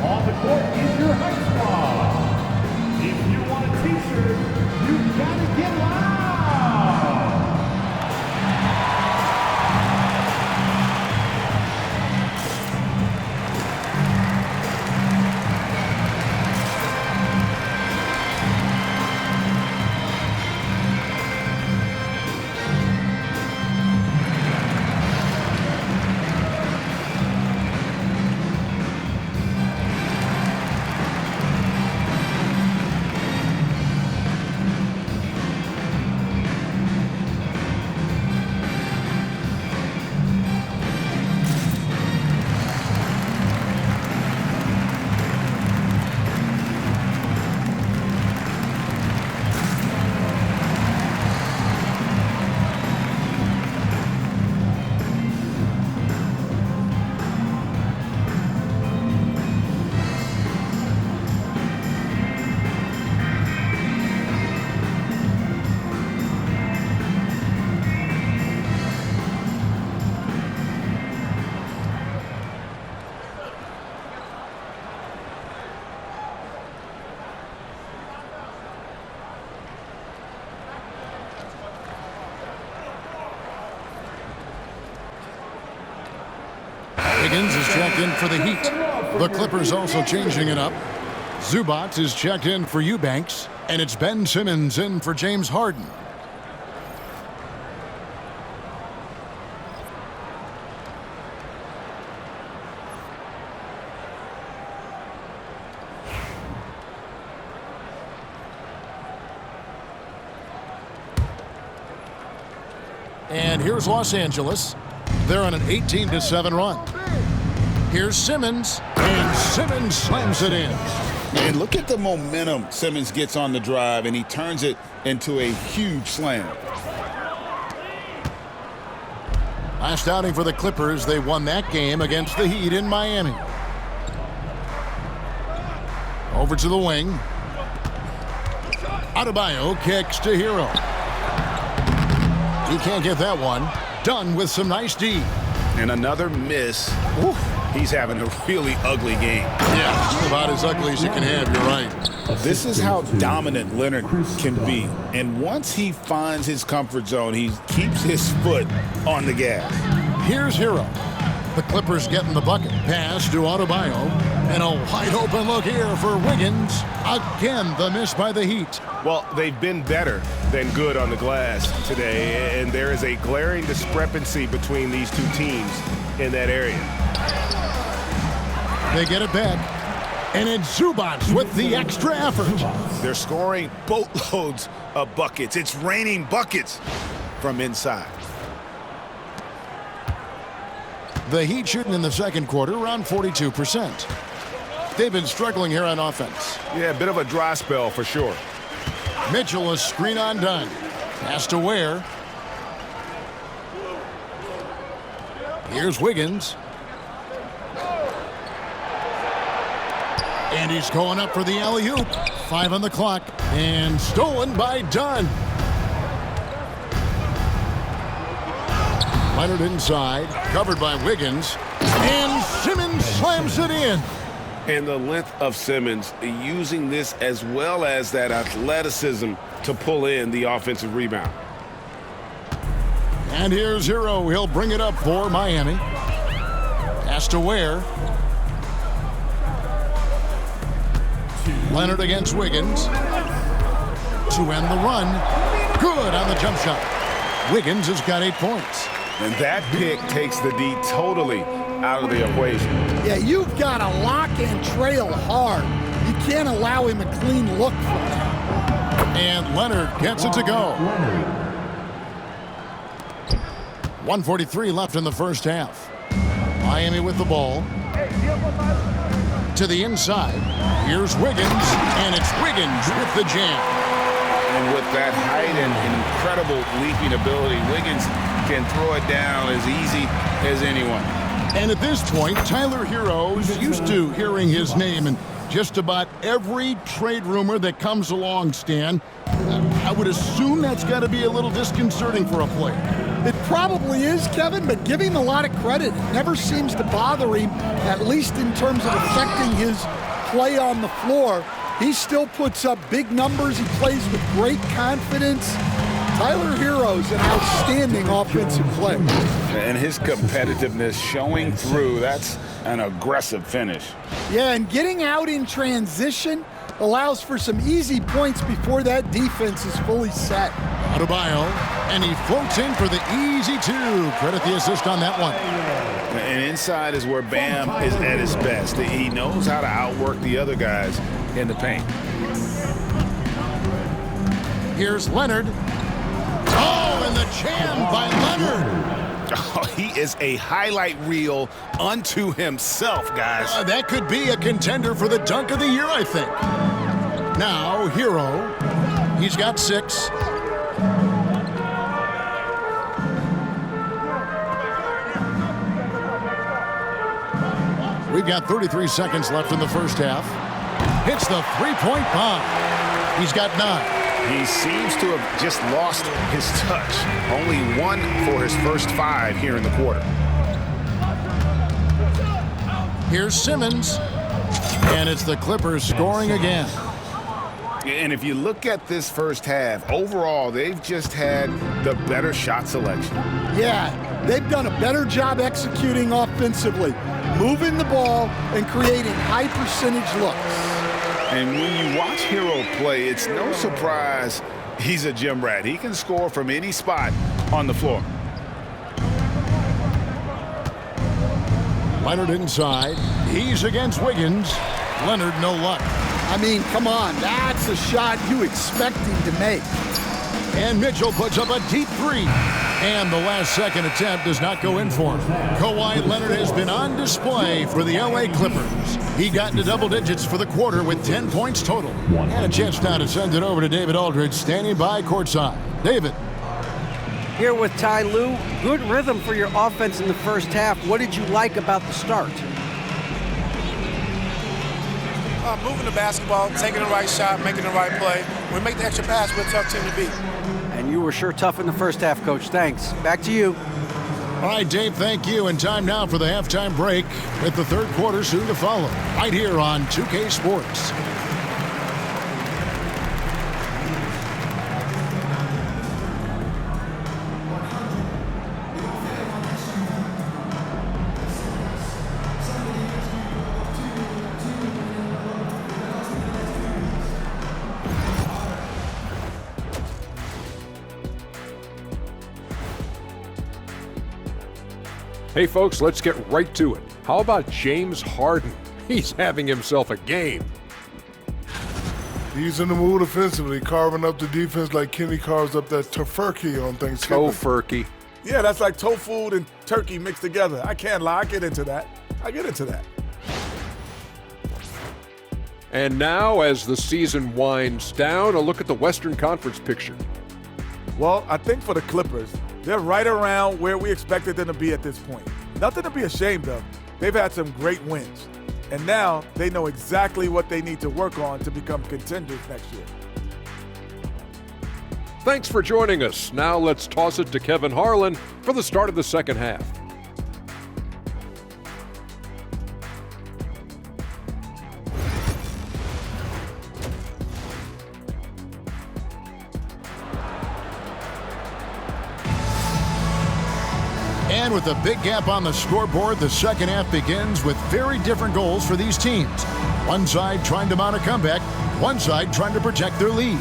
On the court is your high squad. If you want a t-shirt, you gotta get loud. Wiggins is checked in for the Heat. The Clippers also changing it up. Zubac is checked in for Eubanks, and it's Ben Simmons in for James Harden. And here's Los Angeles. They're on an 18-7 run. Here's Simmons, and Simmons slams it in. And look at the momentum Simmons gets on the drive, and he turns it into a huge slam. Last outing for the Clippers, they won that game against the Heat in Miami. Over to the wing. Adebayo kicks to Hero. He can't get that one. Done with some nice D. And another miss. Oof. He's having a really ugly game. Yeah, just about as ugly as you can have, you're right. This is how dominant Leonard can be. And once he finds his comfort zone, he keeps his foot on the gas. Here's Hero. The Clippers getting the bucket. Pass to Adebayo. And a wide open look here for Wiggins. Again, the miss by the Heat. Well, they've been better than good on the glass today, and there is a glaring discrepancy between these two teams in that area. They get it back. And it's Zubac with the extra effort. They're scoring boatloads of buckets. It's raining buckets from inside. The Heat shooting in the second quarter around 42%. They've been struggling here on offense. Yeah, a bit of a dry spell for sure. Mitchell is screen on done. Pass to Ware. Here's Wiggins. And he's going up for the alley-oop. 5 on the clock. And stolen by Dunn. Leonard inside. Covered by Wiggins. And Simmons slams it in. And the length of Simmons using this as well as that athleticism to pull in the offensive rebound. And here's Hero. He'll bring it up for Miami. Pass to Ware. Leonard against Wiggins. To end the run. Good on the jump shot. Wiggins has got 8 points. And that pick takes the D totally out of the equation. Yeah, you've got to lock and trail hard. You can't allow him a clean look from that. And Leonard gets it to go. 1:43 left in the first half. Miami with the ball. To the inside. Here's Wiggins, and it's Wiggins with the jam. And with that height and incredible leaping ability, Wiggins can throw it down as easy as anyone. And at this point, Tyler Hero's used to hearing his name in just about every trade rumor that comes along, Stan. I would assume that's got to be a little disconcerting for a player. It probably is, Kevin, but give him a lot of credit. It never seems to bother him, at least in terms of affecting his play on the floor. He still puts up big numbers. He plays with great confidence. Tyler Hero's an outstanding offensive player. And his competitiveness showing through. That's an aggressive finish. Yeah, and getting out in transition allows for some easy points before that defense is fully set. Adebayo, and he floats in for the easy 2. Credit the assist on that one. And inside is where Bam is at his best. He knows how to outwork the other guys in the paint. Here's Leonard. Oh, and the jam by Leonard. Oh, he is a highlight reel unto himself, guys. That could be a contender for the dunk of the year, I think. Now, Hero. He's got 6. We've got 33 seconds left in the first half. Hits the three-point bomb. He's got 9. He seems to have just lost his touch. Only 1 for his first 5 here in the quarter. Here's Simmons. And it's the Clippers scoring again. And if you look at this first half, overall, they've just had the better shot selection. Yeah, they've done a better job executing offensively, moving the ball and creating high percentage looks. And when you watch Hero play, it's no surprise he's a gym rat. He can score from any spot on the floor. Leonard inside. He's against Wiggins. Leonard, no luck. I mean, come on, that's a shot you expect him to make. And Mitchell puts up a deep 3. And the last-second attempt does not go in for him. Kawahi Leonard has been on display for the LA Clippers. He got into double digits for the quarter with 10 points total. And a chance now to send it over to David Aldridge, standing by courtside. David. Here with Ty Lue, good rhythm for your offense in the first half. What did you like about the start? Moving the basketball, taking the right shot, making the right play. When we make the extra pass, we're a tough team to beat. And you were sure tough in the first half, Coach. Thanks. Back to you. All right, Dave, thank you. And time now for the halftime break with the third quarter soon to follow. Right here on 2K Sports. Hey folks, let's get right to it. How about James Harden? He's having himself a game. He's in the mood offensively, carving up the defense like Kenny carves up that tofurkey on Thanksgiving. Tofurkey. Yeah, that's like tofu and turkey mixed together. I can't lie, I get into that. And now, as the season winds down, a look at the Western Conference picture. Well, I think for the Clippers, they're right around where we expected them to be at this point. Nothing to be ashamed of. They've had some great wins. And now they know exactly what they need to work on to become contenders next year. Thanks for joining us. Now let's toss it to Kevin Harlan for the start of the second half. And with a big gap on the scoreboard, the second half begins with very different goals for these teams. One side trying to mount a comeback, one side trying to protect their lead.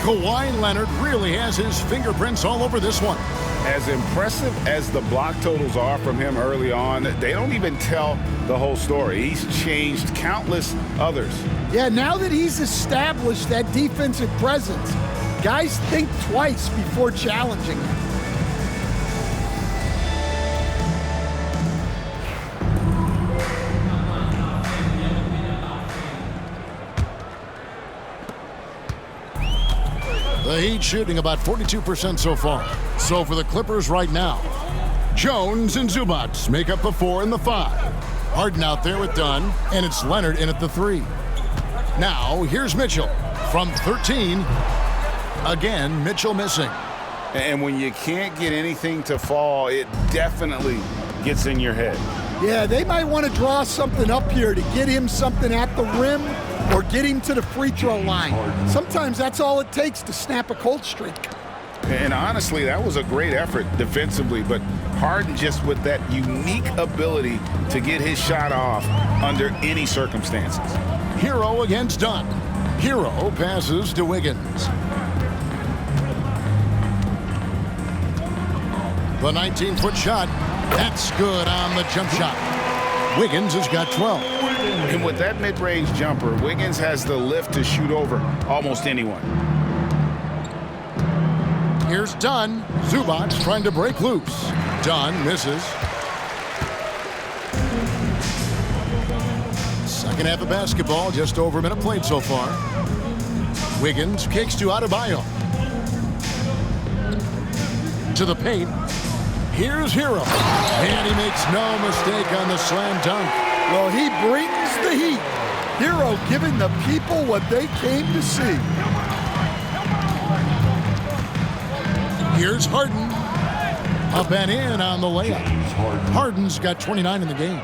Kawahi Leonard really has his fingerprints all over this one. As impressive as the block totals are from him early on, they don't even tell the whole story. He's changed countless others. Yeah, now that he's established that defensive presence, guys think twice before challenging him. The Heat shooting about 42% so far. So for the Clippers right now, Jones and Zubac make up the 4 and the 5. Harden out there with Dunn, and it's Leonard in at the 3. Now, here's Mitchell from 13. Again, Mitchell missing. And when you can't get anything to fall, it definitely gets in your head. Yeah, they might want to draw something up here to get him something at the rim or get him to the free throw line. Sometimes that's all it takes to snap a cold streak. And honestly, that was a great effort defensively, but Harden just with that unique ability to get his shot off under any circumstances. Hero against Dunn. Hero passes to Wiggins. The 19-foot shot, that's good on the jump shot. Wiggins has got 12. And with that mid-range jumper, Wiggins has the lift to shoot over almost anyone. Here's Dunn. Zubac trying to break loose. Dunn misses. Second half of basketball, just over a minute played so far. Wiggins kicks to Adebayo. To the paint. Here's Hero. And he makes no mistake on the slam dunk. Well, he brings the heat. Hero giving the people what they came to see. Here's Harden. Up and in on the layup. Harden's got 29 in the game.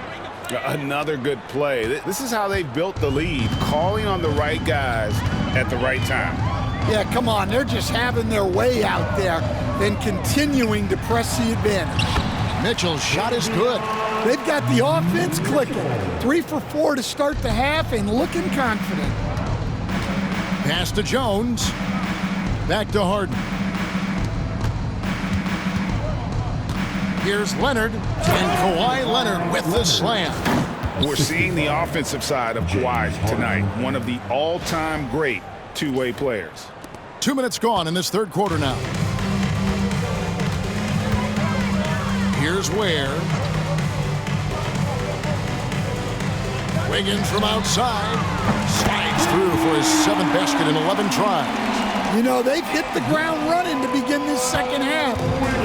Another good play. This is how they built the lead, calling on the right guys at the right time. Yeah, come on. They're just having their way out there, then continuing to press the advantage. Mitchell's shot is good. They've got the offense clicking. 3 for 4 to start the half and looking confident. Pass to Jones. Back to Harden. Here's Leonard, and Kawahi Leonard with the slam. We're seeing the offensive side of Kawhi tonight, one of the all-time great two-way players. 2 minutes gone in this third quarter now. Here's Ware. Wiggins from outside. Slides through for his 7th basket in 11 tries. You know, they've hit the ground running to begin this second half.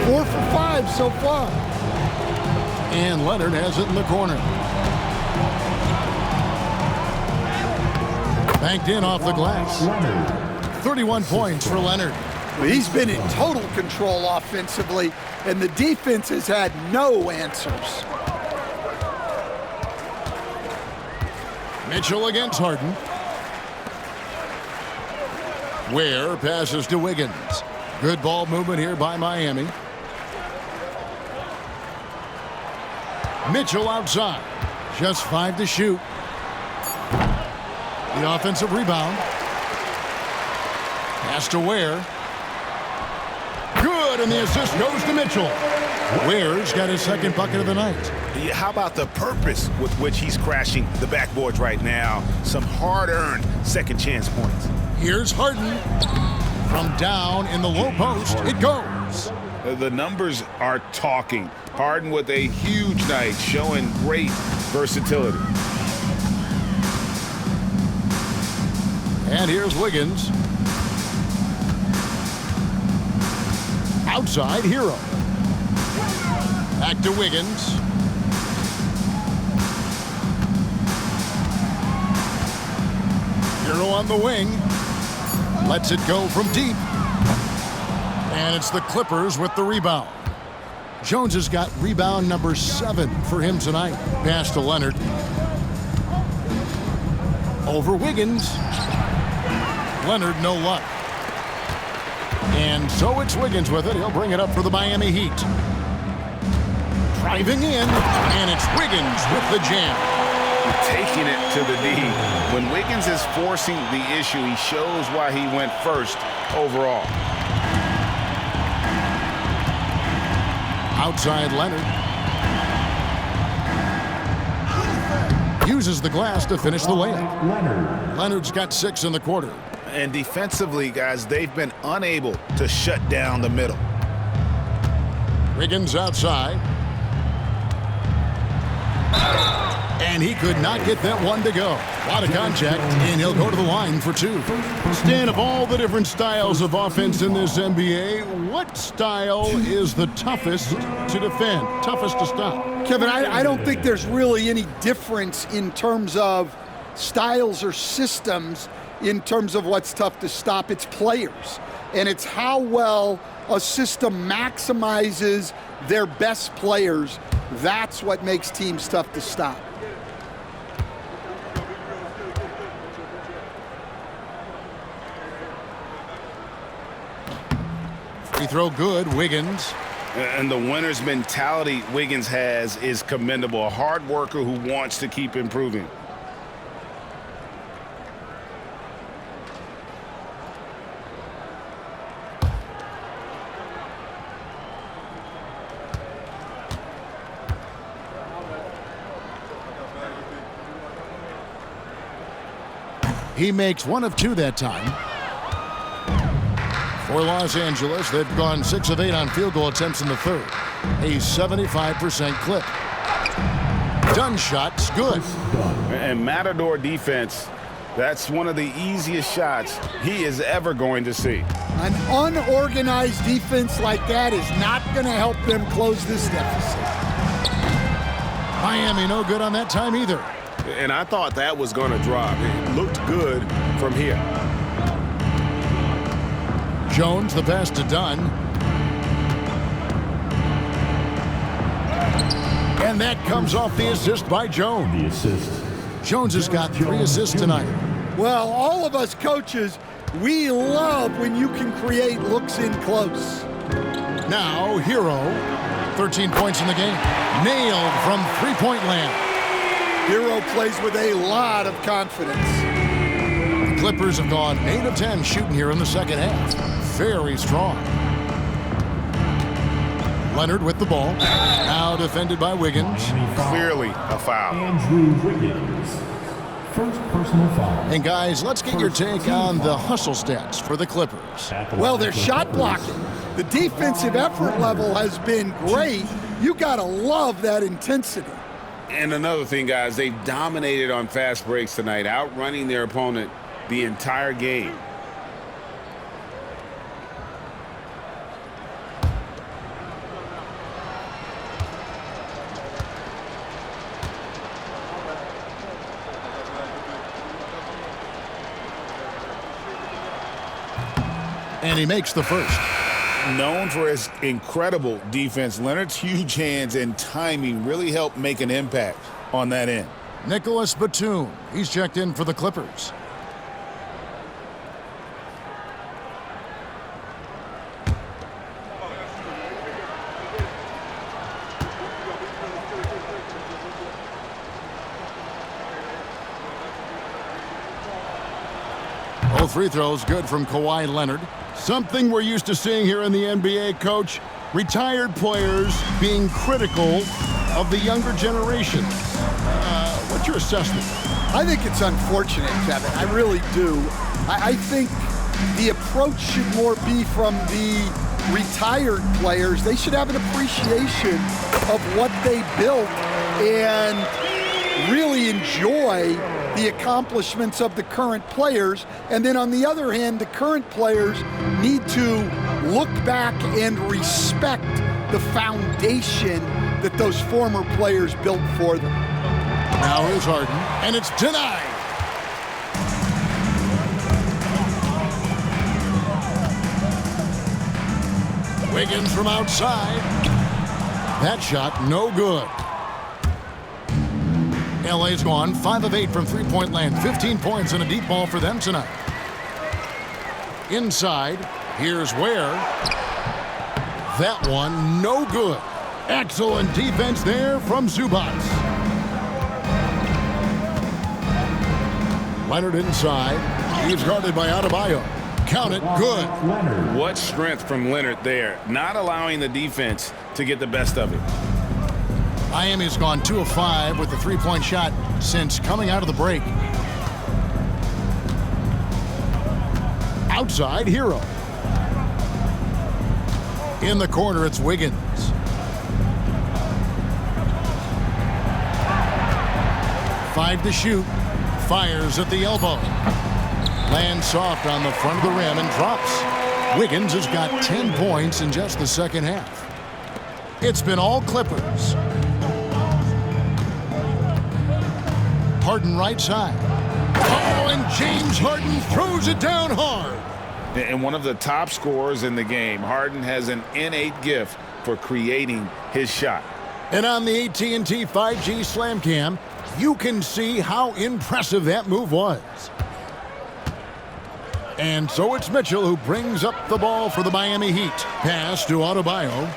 4 for 5 so far. And Leonard has it in the corner. Banked in off the glass. 31 points for Leonard. He's been in total control offensively, and the defense has had no answers. Mitchell against Harden. Ware passes to Wiggins. Good ball movement here by Miami. Mitchell outside. Just 5 to shoot. The offensive rebound. Pass to Ware. Good, and the assist goes to Mitchell. Ware's got his 2nd bucket of the night. How about the purpose with which he's crashing the backboards right now? Some hard-earned second chance points. Here's Harden. From down in the low post, it goes. The numbers are talking. Harden with a huge night, showing great versatility. And here's Wiggins. Outside, Hero. Back to Wiggins. Hero on the wing. Lets it go from deep. And it's the Clippers with the rebound. Jones has got rebound number 7 for him tonight. Pass to Leonard. Over Wiggins. Leonard, no luck. And so it's Wiggins with it. He'll bring it up for the Miami Heat. Driving in, and it's Wiggins with the jam. Taking it to the D. When Wiggins is forcing the issue, he shows why he went first overall. Outside Leonard. Uses the glass to finish the layup. Leonard's got 6 in the quarter. And defensively, guys, they've been unable to shut down the middle. Wiggins outside. And he could not get that one to go. A lot of contact, and he'll go to the line for 2. Stan, of all the different styles of offense in this NBA, what style is the toughest to defend, toughest to stop? Kevin, I don't think there's really any difference in terms of styles or systems in terms of what's tough to stop. It's players, and it's how well a system maximizes their best players. That's what makes teams tough to stop. Free throw good, Wiggins. And the winner's mentality Wiggins has is commendable. A hard worker who wants to keep improving. He makes 1 of 2 that time. For Los Angeles, they've gone 6 of 8 on field goal attempts in the 3rd. A 75% clip. Done shot's good. And Matador defense, that's one of the easiest shots he is ever going to see. An unorganized defense like that is not going to help them close this deficit. Miami no good on that time either. And I thought that was going to drop. It looked good from here. Jones, the pass to Dunn. And that comes off the assist by Jones. The assist. Jones has got 3 assists tonight. Well, all of us coaches, we love when you can create looks in close. Now, Hero, 13 points in the game. Nailed from three-point land. Hero plays with a lot of confidence. The Clippers have gone 8 of 10 shooting here in the second half. Very strong. Leonard with the ball. Now defended by Wiggins. Clearly a foul. Andrew Wiggins. First personal foul. And guys, let's get your take on the hustle stats for the Clippers. Well, they're shot blocking. The defensive effort level has been great. You got to love that intensity. And another thing, guys, they've dominated on fast breaks tonight, outrunning their opponent the entire game. And he makes the first. Known for his incredible defense, Leonard's huge hands and timing really helped make an impact on that end. Nicholas Batum, he's checked in for the Clippers. Both free throws good from Kawhi Leonard. Something we're used to seeing here in the NBA, Coach. Retired players being critical of the younger generation. What's your assessment? I think it's unfortunate, Kevin. I really do. I think the approach should more be from the retired players. They should have an appreciation of what they built and really enjoy the accomplishments of the current players. And then on the other hand, the current players need to look back and respect the foundation that those former players built for them. Now here's Harden, and it's denied. Wiggins from outside. That shot no good. LA's gone 5 of 8 from three-point land. 15 points and a deep ball for them tonight. Inside, here's Ware. That one no good. Excellent defense there from Zubac. Leonard inside. He's guarded by Adebayo. Count it, good. What strength from Leonard there, not allowing the defense to get the best of it. Miami's gone 2 of 5 with the three-point shot since coming out of the break. Outside, Hero. In the corner, it's Wiggins. Five to shoot. Fires at the elbow. Lands soft on the front of the rim and drops. Wiggins has got 10 points in just the second half. It's been all Clippers. Harden right side. Oh, and James Harden throws it down hard. And one of the top scorers in the game, Harden has an innate gift for creating his shot. And on the AT&T 5G Slam Cam, you can see how impressive that move was. And so it's Mitchell who brings up the ball for the Miami Heat. Pass to Adebayo.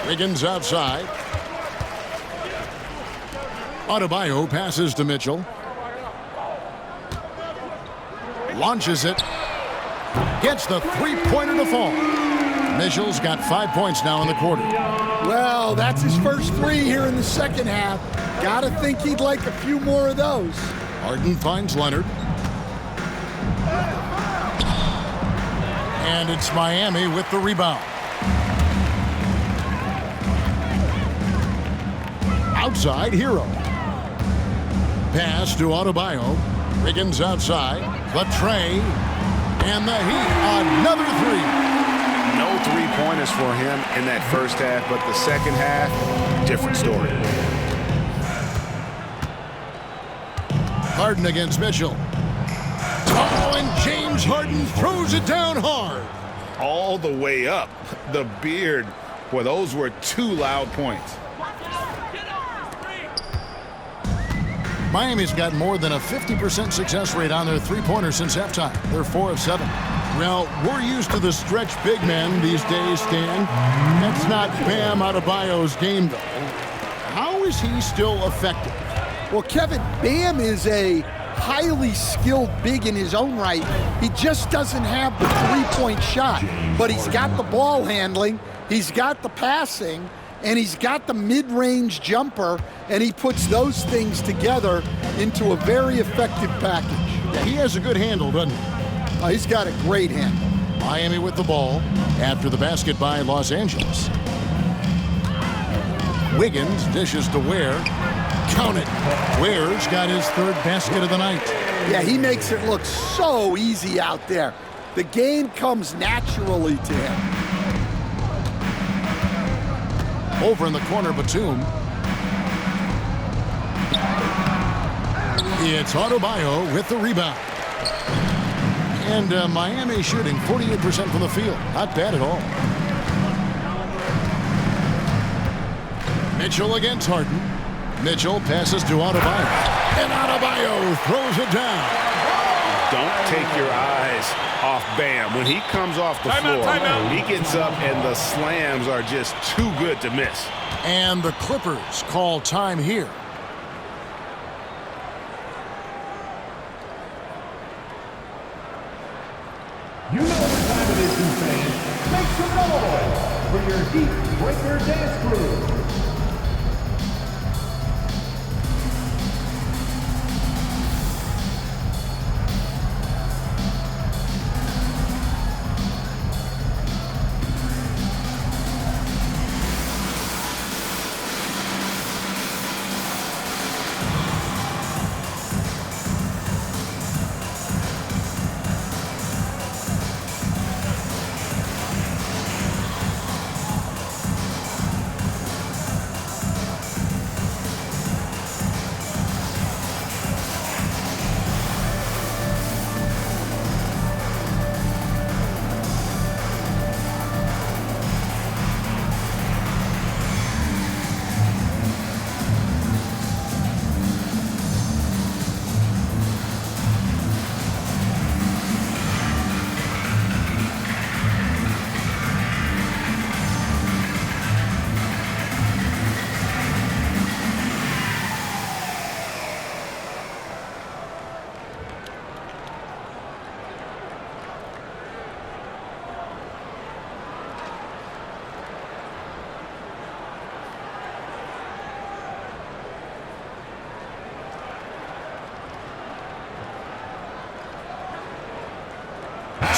Wiggins outside. Adebayo passes to Mitchell. Launches it. Gets the three-pointer to fall. Mitchell's got 5 points now in the quarter. Well, that's his first three here in the second half. Gotta think he'd like a few more of those. Harden finds Leonard. And it's Miami with the rebound. Outside, Hero. Pass to Adebayo. Wiggins outside. The tray. And the Heat, another three. No three-pointers for him in that first half, but the second half, different story. Harden against Mitchell. Oh, and James Harden throws it down hard. All the way up. The beard. Well, those were 2 loud points. Miami's got more than a 50% success rate on their three-pointers since halftime. They're 4 of 7. Well, we're used to the stretch big men these days, Stan. That's not Bam Adebayo's game, though. How is he still effective? Well, Kevin, Bam is a highly skilled big in his own right. He just doesn't have the three-point shot, but he's got the ball handling, he's got the passing, and he's got the mid-range jumper, and he puts those things together into a very effective package. Yeah, he has a good handle, doesn't he? Oh, he's got a great handle. Miami with the ball after the basket by Los Angeles. Wiggins dishes to Ware. Count it. Ware's got his third basket of the night. Yeah, he makes it look so easy out there. The game comes naturally to him. Over in the corner, Batum. It's Adebayo with the rebound. And Miami shooting 48% from the field. Not bad at all. Mitchell against Harden. Mitchell passes to Adebayo. And Adebayo throws it down. Don't take your eyes off Bam. When he comes off the floor, he gets up and the slams are just too good to miss. And the Clippers call time here. You know what time it is, you fans. Make some noise for your Heat Breaker dance crew.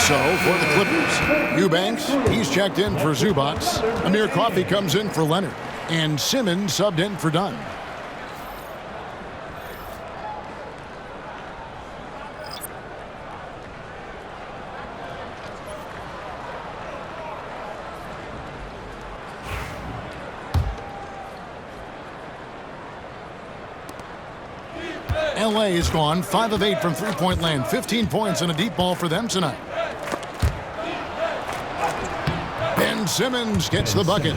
So for the Clippers, Eubanks, he's checked in for Zubac. Amir Coffey comes in for Leonard. And Simmons subbed in for Dunn. LA has gone 5 of 8 from three-point land. 15 points and a deep ball for them tonight. Ben Simmons gets the bucket.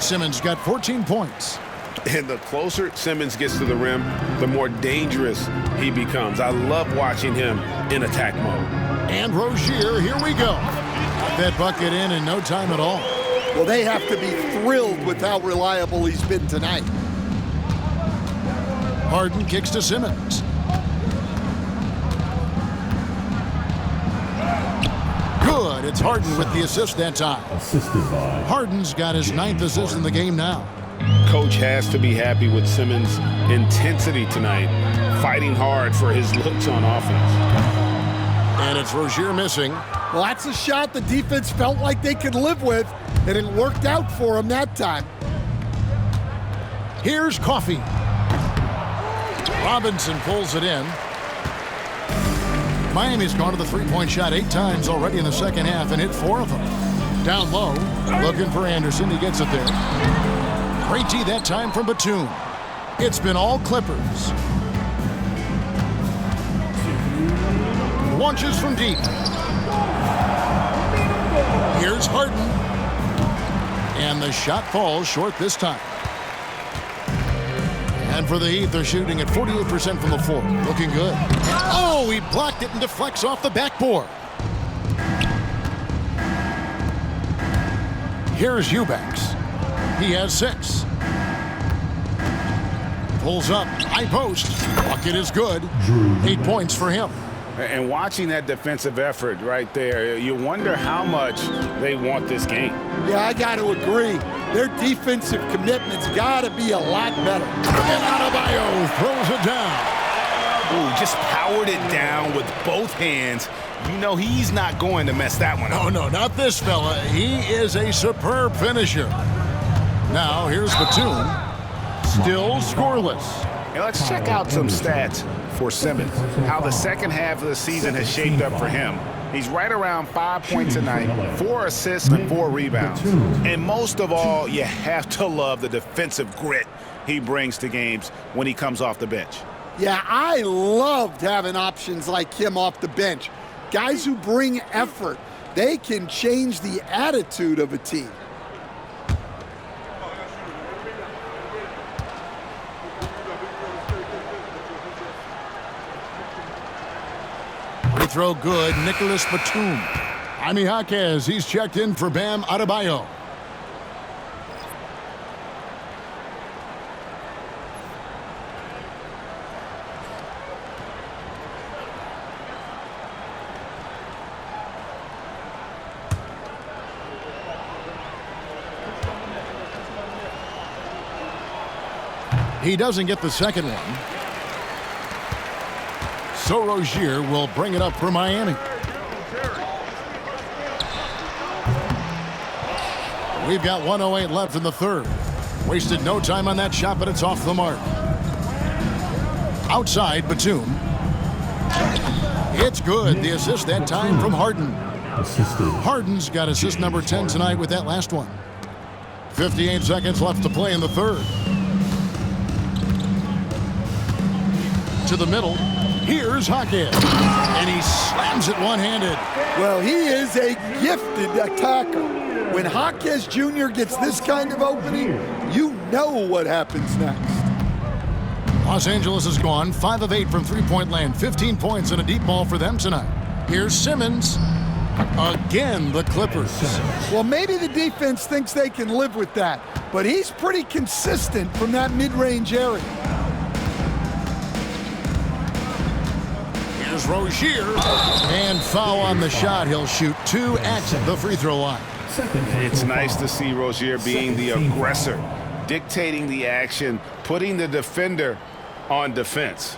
Simmons got 14 points. And the closer Simmons gets to the rim, the more dangerous he becomes. I love watching him in attack mode. And Rozier, here we go. Got that bucket in no time at all. Well, they have to be thrilled with how reliable he's been tonight. Harden kicks to Simmons. Good. It's Harden with the assist that time. Harden's got his 9th assist in the game now. Coach has to be happy with Simmons' intensity tonight, fighting hard for his looks on offense. And it's Rozier missing. Well, that's a shot the defense felt like they could live with, and it worked out for him that time. Here's Coffey. Robinson pulls it in. Miami's gone to the three-point shot 8 times already in the second half and hit 4 of them. Down low, looking for Anderson. He gets it there. Great D that time from Batum. It's been all Clippers. Launches from deep. Here's Harden. And the shot falls short this time. And for the Heat, they're shooting at 48% from the floor. Looking good. Oh, he blocked it and deflects off the backboard. Here's Eubanks. He has 6. Pulls up, high post. Bucket is good. 8 points for him. And watching that defensive effort right there, you wonder how much they want this game. Yeah, I got to agree. Their defensive commitment's got to be a lot better. And Adebayo throws it down. Ooh, just powered it down with both hands. You know he's not going to mess that one up. Oh, no, not this fella. He is a superb finisher. Now, here's Batum. Still scoreless. And let's check out some stats for Simmons, how the second half of the season has shaped up for him. He's right around 5 points a night, 4 assists, and 4 rebounds. And most of all, you have to love the defensive grit he brings to games when he comes off the bench. Yeah, I loved having options like him off the bench. Guys who bring effort. They can change the attitude of a team. Free throw good, Nicholas Batum. Jaime Jaquez, he's checked in for Bam Adebayo. He doesn't get the second one. So Rozier will bring it up for Miami. We've got 1:08 left in the third. Wasted no time on that shot, but it's off the mark. Outside, Batum. It's good. The assist that time from Harden. Harden's got assist number 10 tonight with that last one. 58 seconds left to play in the third. To the middle. Here's Jaquez. And he slams it one-handed. Well, he is a gifted attacker. When Jaquez Jr. gets this kind of opening, you know what happens next. Los Angeles has gone 5 of 8 from three-point land. 15 points and a deep ball for them tonight. Here's Simmons. Again, the Clippers. Well, maybe the defense thinks they can live with that, but he's pretty consistent from that mid-range area. Here's Rozier. And foul on the shot. He'll shoot 2 at the free throw line. It's nice to see Rozier being the aggressor, dictating the action, putting the defender on defense.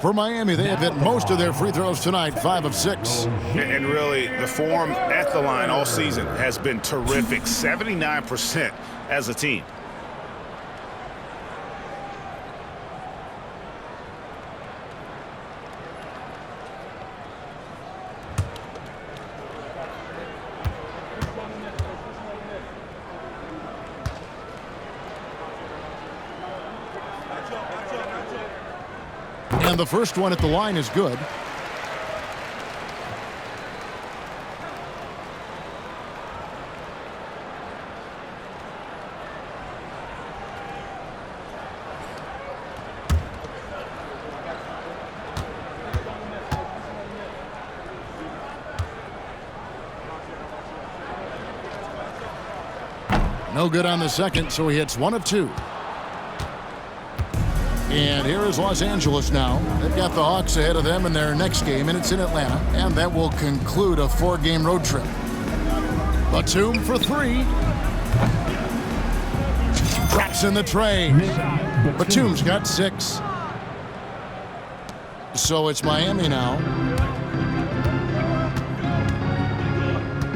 For Miami, they have hit most of their free throws tonight, 5 of 6. And really, the form at the line all season has been terrific, 79% as a team. And the first one at the line is good. No good on the second, so he hits 1 of 2. And here is Los Angeles now. They've got the Hawks ahead of them in their next game, and it's in Atlanta. And that will conclude a 4-game road trip. Batum for 3. Drops in the tray. Batum's got 6. So it's Miami now.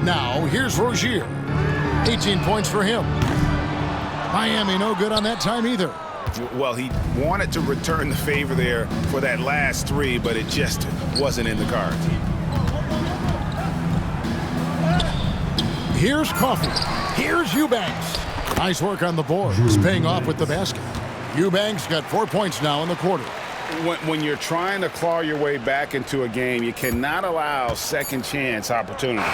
Now, here's Rozier. 18 points for him. Miami no good on that time either. Well, he wanted to return the favor there for that last 3, but it just wasn't in the cards. Here's Coffey. Here's Eubanks. Nice work on the boards, paying off with the basket. Eubanks got 4 points now in the quarter. When you're trying to claw your way back into a game, you cannot allow second chance opportunities.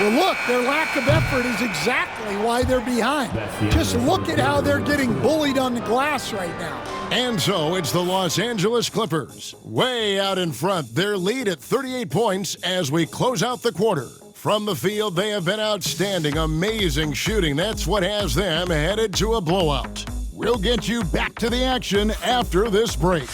Well, look, their lack of effort is exactly why they're behind. Just look at how they're getting bullied on the glass right now. And so it's the Los Angeles Clippers, way out in front. Their lead at 38 points as we close out the quarter. From the field, they have been outstanding, amazing shooting. That's what has them headed to a blowout. We'll get you back to the action after this break.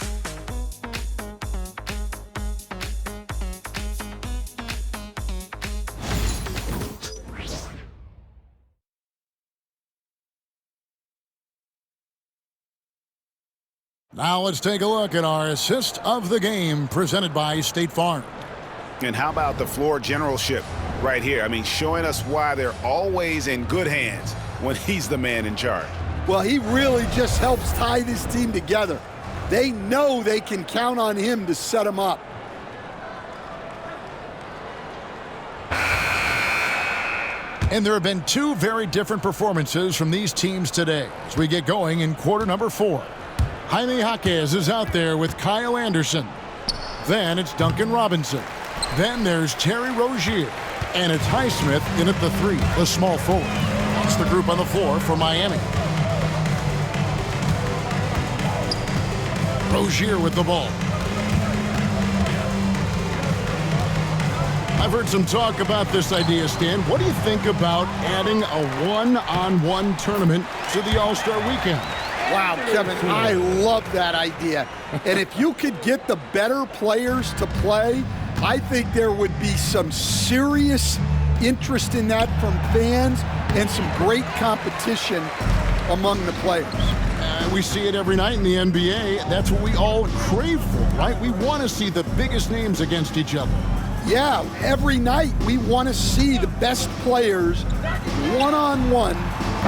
Now let's take a look at our assist of the game presented by State Farm. And how about the floor generalship right here? I mean, showing us why they're always in good hands when he's the man in charge. Well, he really just helps tie this team together. They know they can count on him to set them up. And there have been two very different performances from these teams today as we get going in quarter number 4. Jaime Jaquez is out there with Kyle Anderson. Then it's Duncan Robinson. Then there's Terry Rozier. And it's Highsmith in at the 3, the small forward. That's the group on the floor for Miami. Rozier with the ball. I've heard some talk about this idea, Stan. What do you think about adding a one-on-one tournament to the All-Star Weekend? Wow, Kevin, I love that idea. And if you could get the better players to play, I think there would be some serious interest in that from fans and some great competition among the players. We see it every night in the NBA. That's what we all crave for, right? We want to see the biggest names against each other. Yeah, every night we want to see the best players one-on-one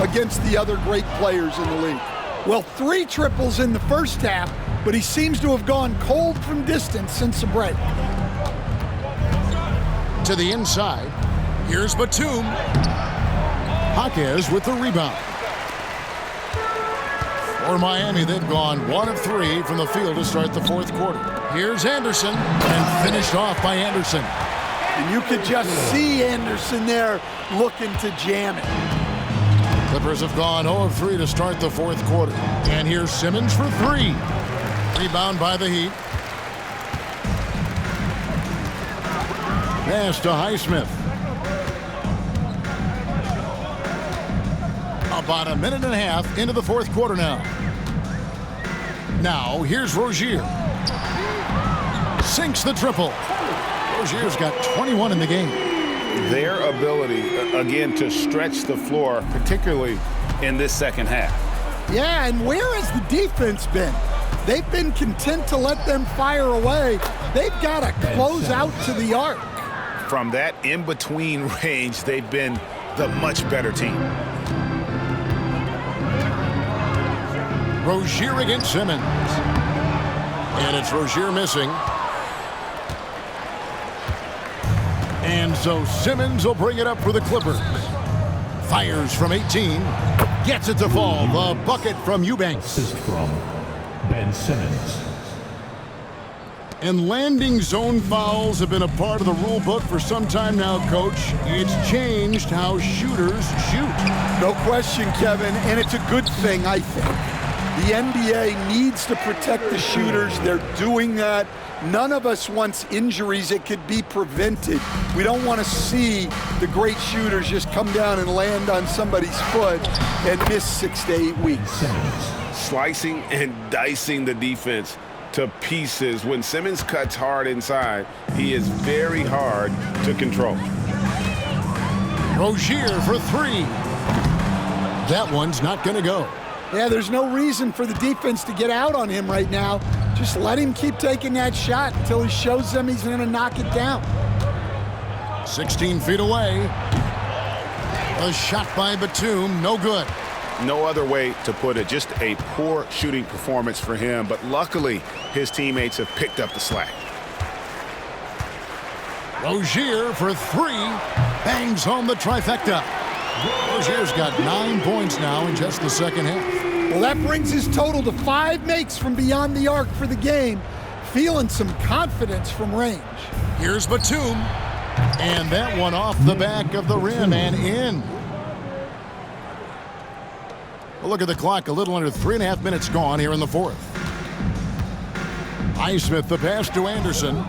against the other great players in the league. Well, 3 triples in the first half, but he seems to have gone cold from distance since the break. To the inside, here's Batum. Jaquez with the rebound. For Miami, they've gone 1 of 3 from the field to start the 4th quarter. Here's Anderson, and finished off by Anderson. And you could just see Anderson there looking to jam it. Clippers have gone 0 of 3 to start the 4th quarter. And here's Simmons for 3. Rebound by the Heat. Pass to Highsmith. About a minute and a half into the 4th quarter now. Now, here's Rozier. Sinks the triple. Rozier's got 21 in the game. Their ability, again, to stretch the floor, particularly in this second half. Yeah, and where has the defense been? They've been content to let them fire away. They've got to close out to the arc. From that in-between range, they've been the much better team. Rozier against Simmons. And it's Rozier missing. And so Simmons will bring it up for the Clippers. Fires from 18. Gets it to fall. The bucket from Eubanks. This is from Ben Simmons. And landing zone fouls have been a part of the rule book for some time now, Coach. It's changed how shooters shoot. No question, Kevin, and it's a good thing, I think. The NBA needs to protect the shooters. They're doing that. None of us wants injuries that could be prevented. We don't want to see the great shooters just come down and land on somebody's foot and miss 6 to 8 weeks. Slicing and dicing the defense to pieces. When Simmons cuts hard inside, he is very hard to control. Rozier for 3. That one's not going to go. Yeah, there's no reason for the defense to get out on him right now. Just let him keep taking that shot until he shows them he's going to knock it down. 16 feet away. A shot by Batum, no good. No other way to put it. Just a poor shooting performance for him, but luckily his teammates have picked up the slack. Rozier for 3. Bangs home the trifecta. Rozier's got 9 points now in just the second half. Well, that brings his total to 5 makes from beyond the arc for the game. Feeling some confidence from range. Here's Batum. And that one off the back of the rim and in. Well, look at the clock. A little under 3.5 minutes gone here in the 4th. Highsmith the pass to Anderson.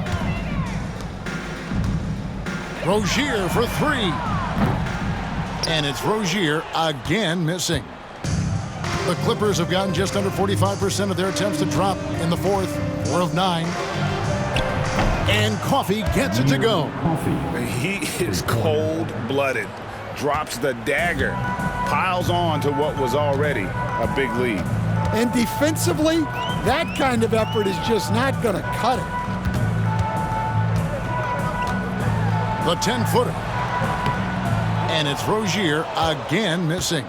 Rozier for 3. And it's Rozier again missing. The Clippers have gotten just under 45% of their attempts to drop in the 4th. 4 of 9. And Coffee gets it to go. He is cold-blooded. Drops the dagger. Piles on to what was already a big lead. And defensively, That kind of effort is just not going to cut it. The 10-footer. And it's Rozier again missing.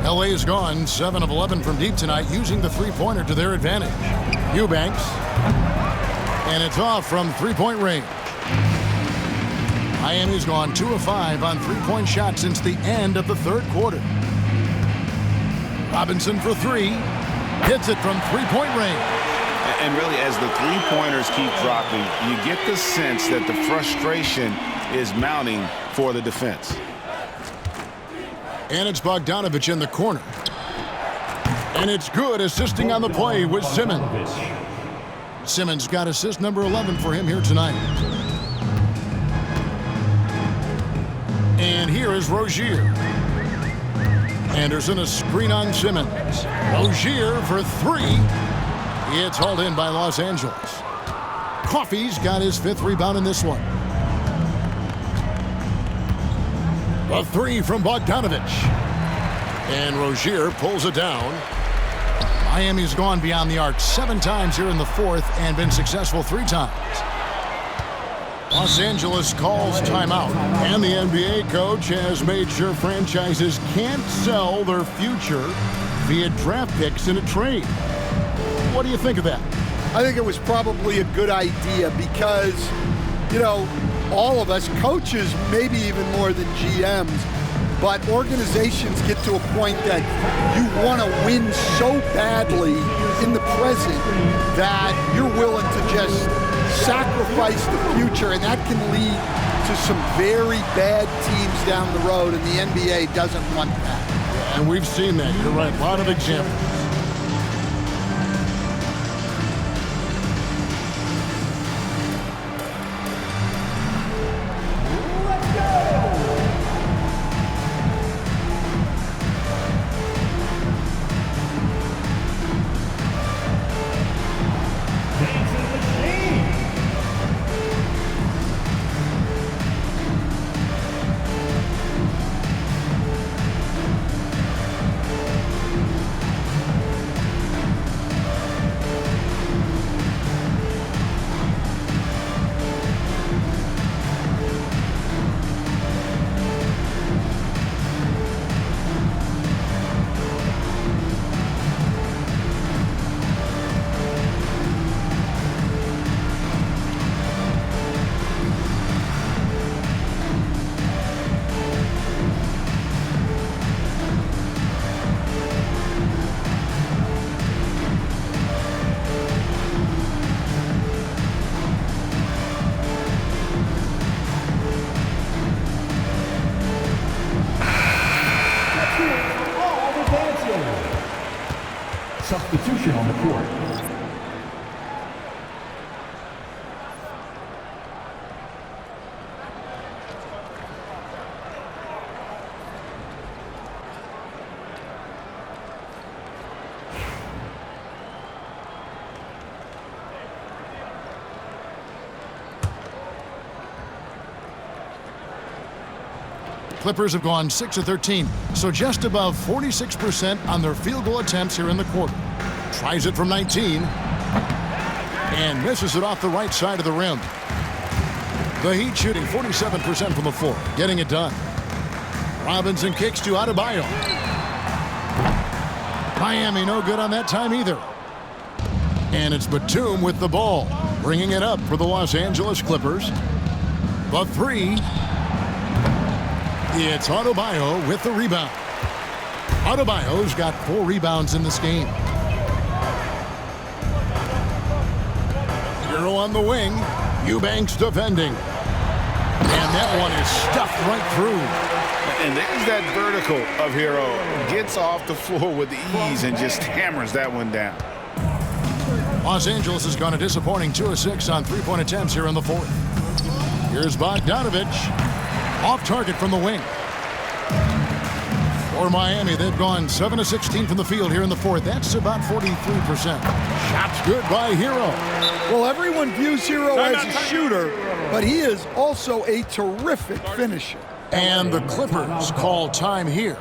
LA has gone 7 of 11 from deep tonight, using the three-pointer to their advantage. Eubanks. And it's off from three-point range. Miami's gone 2 of 5 on three-point shots since the end of the third quarter. Robinson for three. Hits it from three-point range. And really, as the three-pointers keep dropping, you get the sense that the frustration is mounting for the defense. And it's Bogdanovich in the corner. And it's good, assisting on the play with Simmons. Simmons got assist number 11 for him here tonight. And here is Rozier. Anderson a screen on Simmons. Rozier for three. It's hauled in by Los Angeles. Coffey's got his 5th rebound in this one. A three from Bogdanovich. And Rozier pulls it down. Miami's gone beyond the arc 7 times here in the fourth and been successful 3 times. Los Angeles calls timeout, and the NBA coach has made sure franchises can't sell their future via draft picks in a trade. What do you think of that? I think it was probably a good idea because, you know, all of us, coaches, maybe even more than GMs, but organizations get to a point that you want to win so badly in the present that you're willing to just sacrifice the future, and that can lead to some very bad teams down the road, and the NBA doesn't want that. And we've seen that. You're right. A lot of examples. Substitution on the court. Clippers have gone 6 of 13, so just above 46% on their field goal attempts here in the quarter. Tries it from 19 and misses it off the right side of the rim. The Heat shooting 47% from the floor, getting it done. Robinson kicks to Adebayo. Miami no good on that time either. And it's Batum with the ball, bringing it up for the Los Angeles Clippers. The three. It's Adebayo with the rebound. Adebayo's got 4 rebounds in this game. Hero on the wing. Eubanks defending. And that one is stuffed right through. And there's that vertical of Hero. Gets off the floor with ease and just hammers that one down. Los Angeles has gone a disappointing 2 of 6 on 3-point attempts here in the fourth. Here's Bogdanovich. Off target from the wing. For Miami, they've gone 7 of 16 from the field here in the fourth. That's about 43%. Shots good by Hero. Well, everyone views Hero as a shooter, but he is also a terrific finisher. And the Clippers call time here.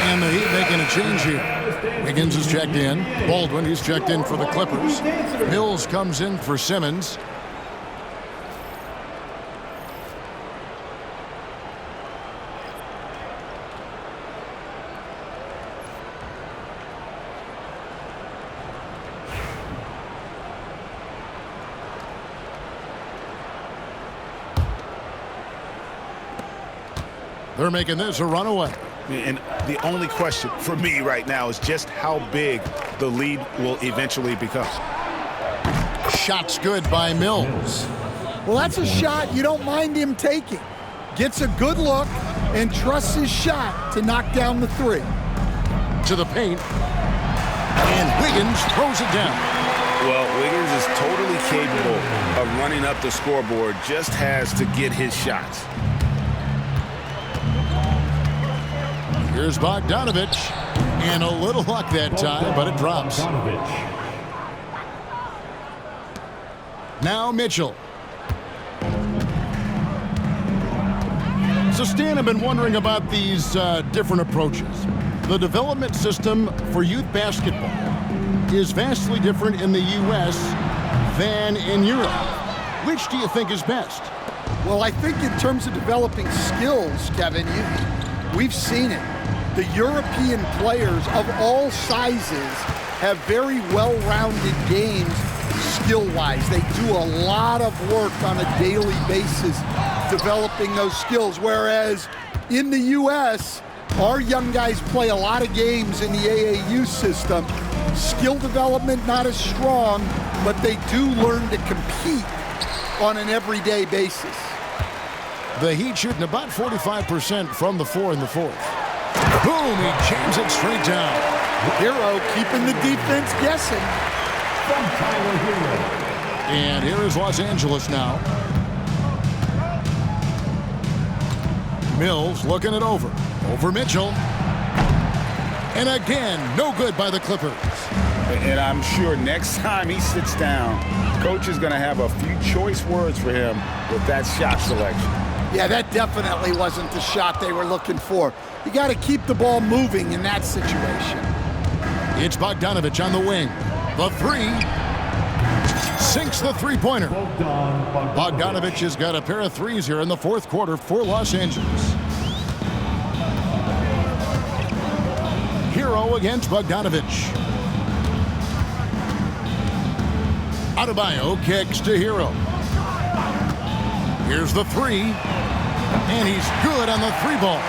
And the Heat making a change here. Wiggins is checked in. Baldwin, he's checked in for the Clippers. Mills comes in for Simmons. They're making this a runaway. And the only question for me right now is just how big the lead will eventually become. Shot's good by Mills. Well, that's a shot you don't mind him taking. Gets a good look and trusts his shot to knock down the three. To the paint. And Wiggins throws it down. Well, Wiggins is totally capable of running up the scoreboard, just has to get his shots. Here's Bogdanovich. And a little luck that time, but it drops. Now Mitchell. So Stan, I've been wondering about these different approaches. The development system for youth basketball is vastly different in the U.S. than in Europe. Which do you think is best? Well, I think in terms of developing skills, Kevin, we've seen it. The European players of all sizes have very well-rounded games skill-wise. They do a lot of work on a daily basis developing those skills, whereas in the U.S., our young guys play a lot of games in the AAU system. Skill development not as strong, but they do learn to compete on an everyday basis. The Heat shooting about 45% from the floor in the fourth. Boom, he jams it straight down. Hero keeping the defense guessing. And here is Los Angeles now. Mills looking it over. Over Mitchell. And again, no good by the Clippers. And I'm sure next time he sits down, coach is going to have a few choice words for him with that shot selection. Yeah, that definitely wasn't the shot they were looking for. You got to keep the ball moving in that situation. It's Bogdanovich on the wing. The three. Sinks the three-pointer. Bogdanovich has got a pair of threes here in the fourth quarter for Los Angeles. Hero against Bogdanovich. Adebayo kicks to Hero. Here's the three. And he's good on the three ball.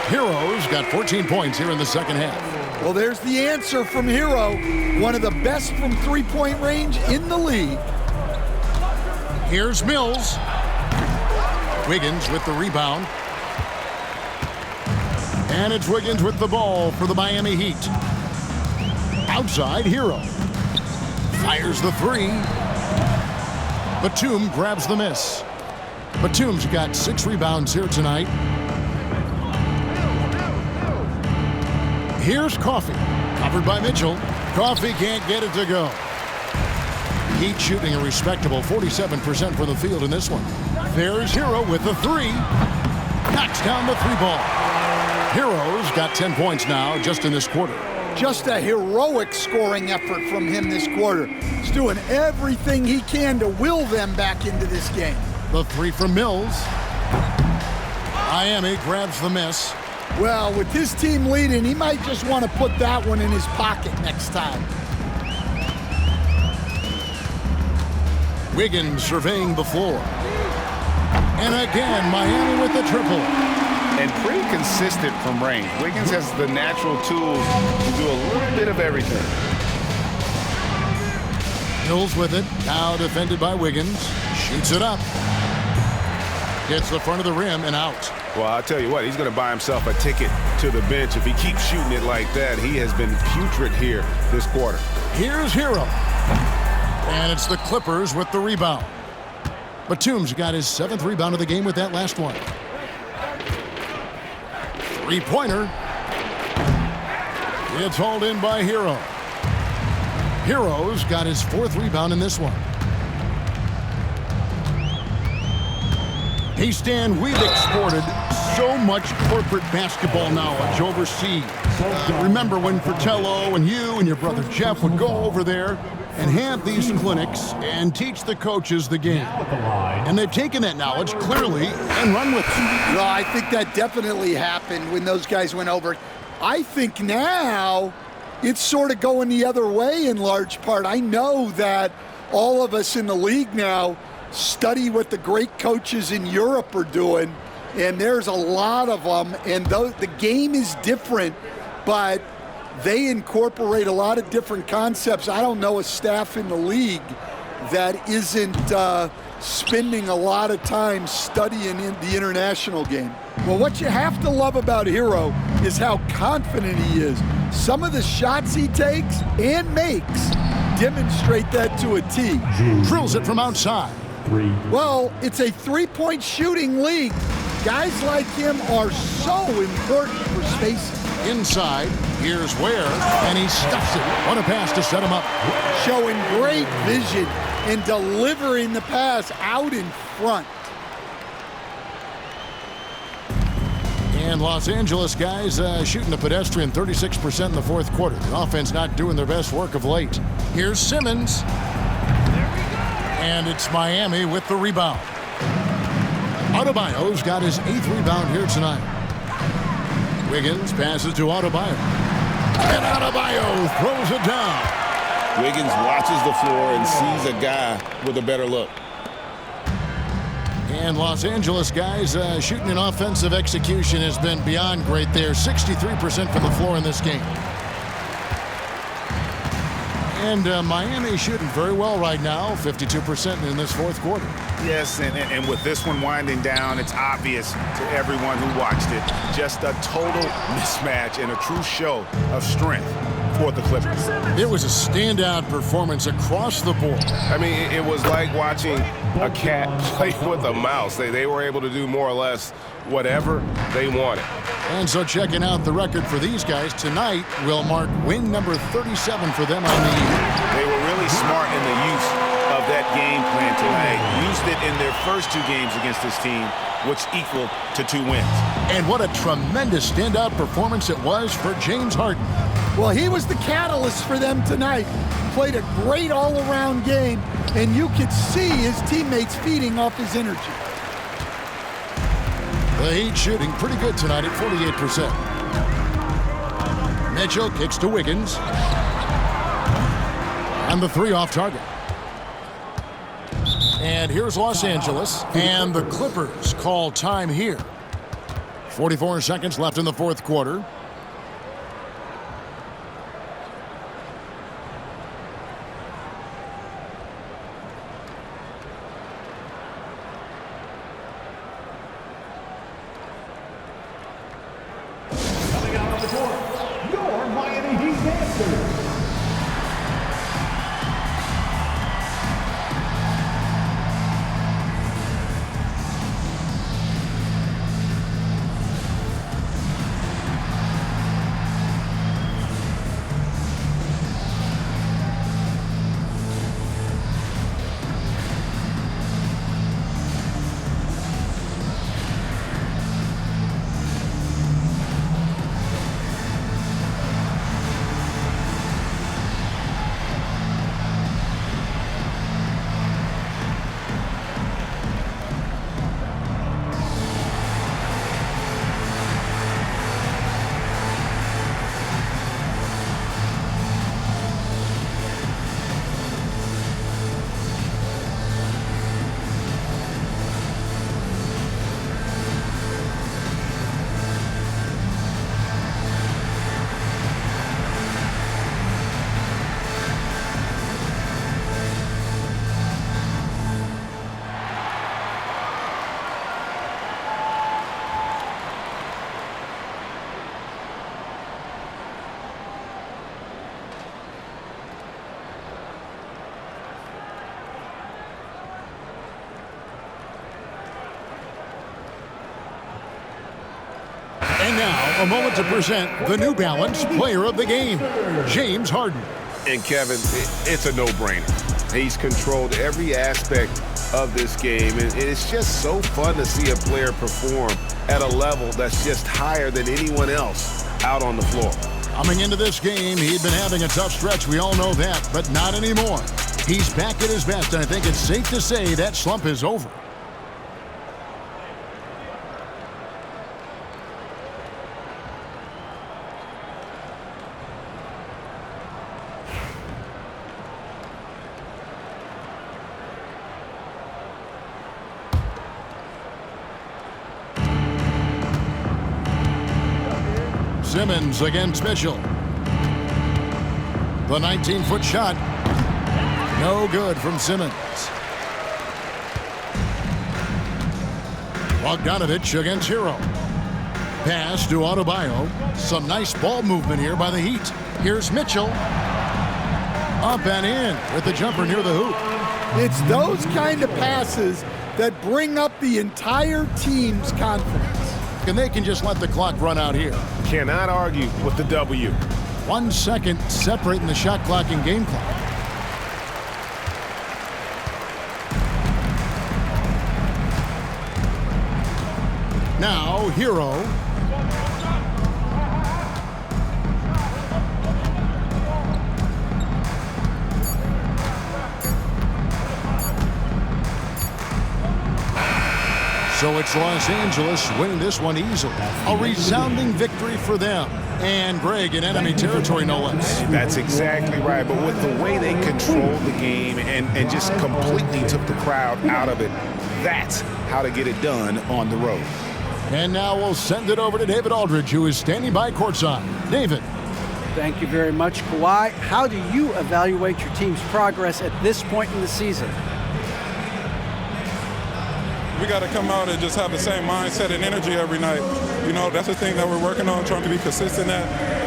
Hero's got 14 points here in the second half. Well, there's the answer from Hero. One of the best from three-point range in the league. Here's Mills. Wiggins with the rebound. And it's Wiggins with the ball for the Miami Heat. Outside, Hero. Fires the three. Batum grabs the miss. Batum's got 6 rebounds here tonight. Here's Coffey, covered by Mitchell. Coffey can't get it to go. Heat shooting a respectable 47% from the field in this one. There's Hero with the three. Knocks down the three ball. Hero's got 10 points now just in this quarter. Just a heroic scoring effort from him this quarter. He's doing everything he can to will them back into this game. The three from Mills. Miami grabs the miss. Well, with his team leading, he might just want to put that one in his pocket next time. Wiggins surveying the floor. And again, Miami with the triple. And pretty consistent from range. Wiggins has the natural tools to do a little bit of everything. Mills with it. Now defended by Wiggins. Shoots it up. Gets the front of the rim and out. Well, I'll tell you what, he's going to buy himself a ticket to the bench. If he keeps shooting it like that, he has been putrid here this quarter. Here's Hero. And it's the Clippers with the rebound. Batum's got his 7th rebound of the game with that last one. Three-pointer. It's hauled in by Hero. Hero's got his 4th rebound in this one. Hey, Stan, we've exported so much corporate basketball knowledge overseas. Remember when Fratello and you and your brother Jeff would go over there and have these clinics and teach the coaches the game. And they've taken that knowledge clearly and run with it. No, I think that definitely happened when those guys went over. I think now it's sort of going the other way in large part. I know that all of us in the league now study what the great coaches in Europe are doing, and there's a lot of them, and the game is different, but they incorporate a lot of different concepts. I don't know a staff in the league that isn't spending a lot of time studying in the international game. Well, what you have to love about Hero is how confident he is. Some of the shots he takes and makes demonstrate that to a T. Drills it from outside. Well, it's a three-point shooting league. Guys like him are so important for spacing. Inside, here's Ware, and he stuffs it. What a pass to set him up. Showing great vision and delivering the pass out in front. And Los Angeles guys shooting a pedestrian 36% in the fourth quarter. The offense not doing their best work of late. Here's Simmons. And it's Miami with the rebound. Adebayo's got his 8th rebound here tonight. Wiggins passes to Adebayo. And Adebayo throws it down. Wiggins watches the floor and sees a guy with a better look. And Los Angeles guys shooting an offensive execution has been beyond great there. 63% from the floor in this game. And Miami shooting very well right now, 52% in this fourth quarter. Yes, and with this one winding down, it's obvious to everyone who watched it. Just a total mismatch and a true show of strength for the Clippers. It was a standout performance across the board. I mean, it was like watching a cat play with a mouse. They were able to do more or less whatever they wanted. And so checking out the record for these guys tonight will mark win number 37 for them on the year. They were really smart in the use of that game plan tonight. Used it in their first 2 games against this team, which equaled to 2 wins. And what a tremendous standout performance it was for James Harden. Well, he was the catalyst for them tonight. Played a great all-around game, and you could see his teammates feeding off his energy. The Heat shooting pretty good tonight at 48%. Mitchell kicks to Wiggins. And the 3 off target. And here's Los Angeles. And the Clippers call time here. 44 seconds left in the fourth quarter. And now, a moment to present the New Balance Player of the Game, James Harden. And Kevin, it's a no-brainer. He's controlled every aspect of this game. And it's just so fun to see a player perform at a level that's just higher than anyone else out on the floor. Coming into this game, he'd been having a tough stretch. We all know that, but not anymore. He's back at his best, and I think it's safe to say that slump is over. Simmons against Mitchell. The 19-foot shot. No good from Simmons. Bogdanovich against Hero. Pass to Adebayo. Some nice ball movement here by the Heat. Here's Mitchell. Up and in with the jumper near the hoop. It's those kind of passes that bring up the entire team's confidence. And they can just let the clock run out here. Cannot argue with the W. 1 second separating the shot clock and game clock. Now, Hero. So it's Los Angeles winning this one easily. A resounding victory for them. And Greg in enemy territory, no less. That's exactly right. But with the way they controlled the game and just completely took the crowd out of it, that's how to get it done on the road. And now we'll send it over to David Aldridge, who is standing by courtside. David. Thank you very much, Kawhi. How do you evaluate your team's progress at this point in the season? We got to come out and just have the same mindset and energy every night. You know, that's the thing that we're working on, trying to be consistent at,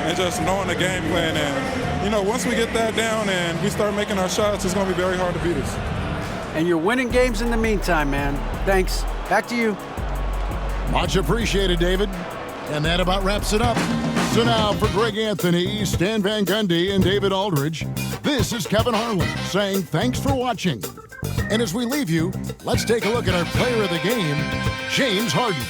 and just knowing the game plan. And, you know, once we get that down and we start making our shots, it's going to be very hard to beat us. And you're winning games in the meantime, man. Thanks. Back to you. Much appreciated, David. And that about wraps it up. So now for Greg Anthony, Stan Van Gundy, and David Aldridge, this is Kevin Harlan saying thanks for watching. And as we leave you, let's take a look at our player of the game, James Harden.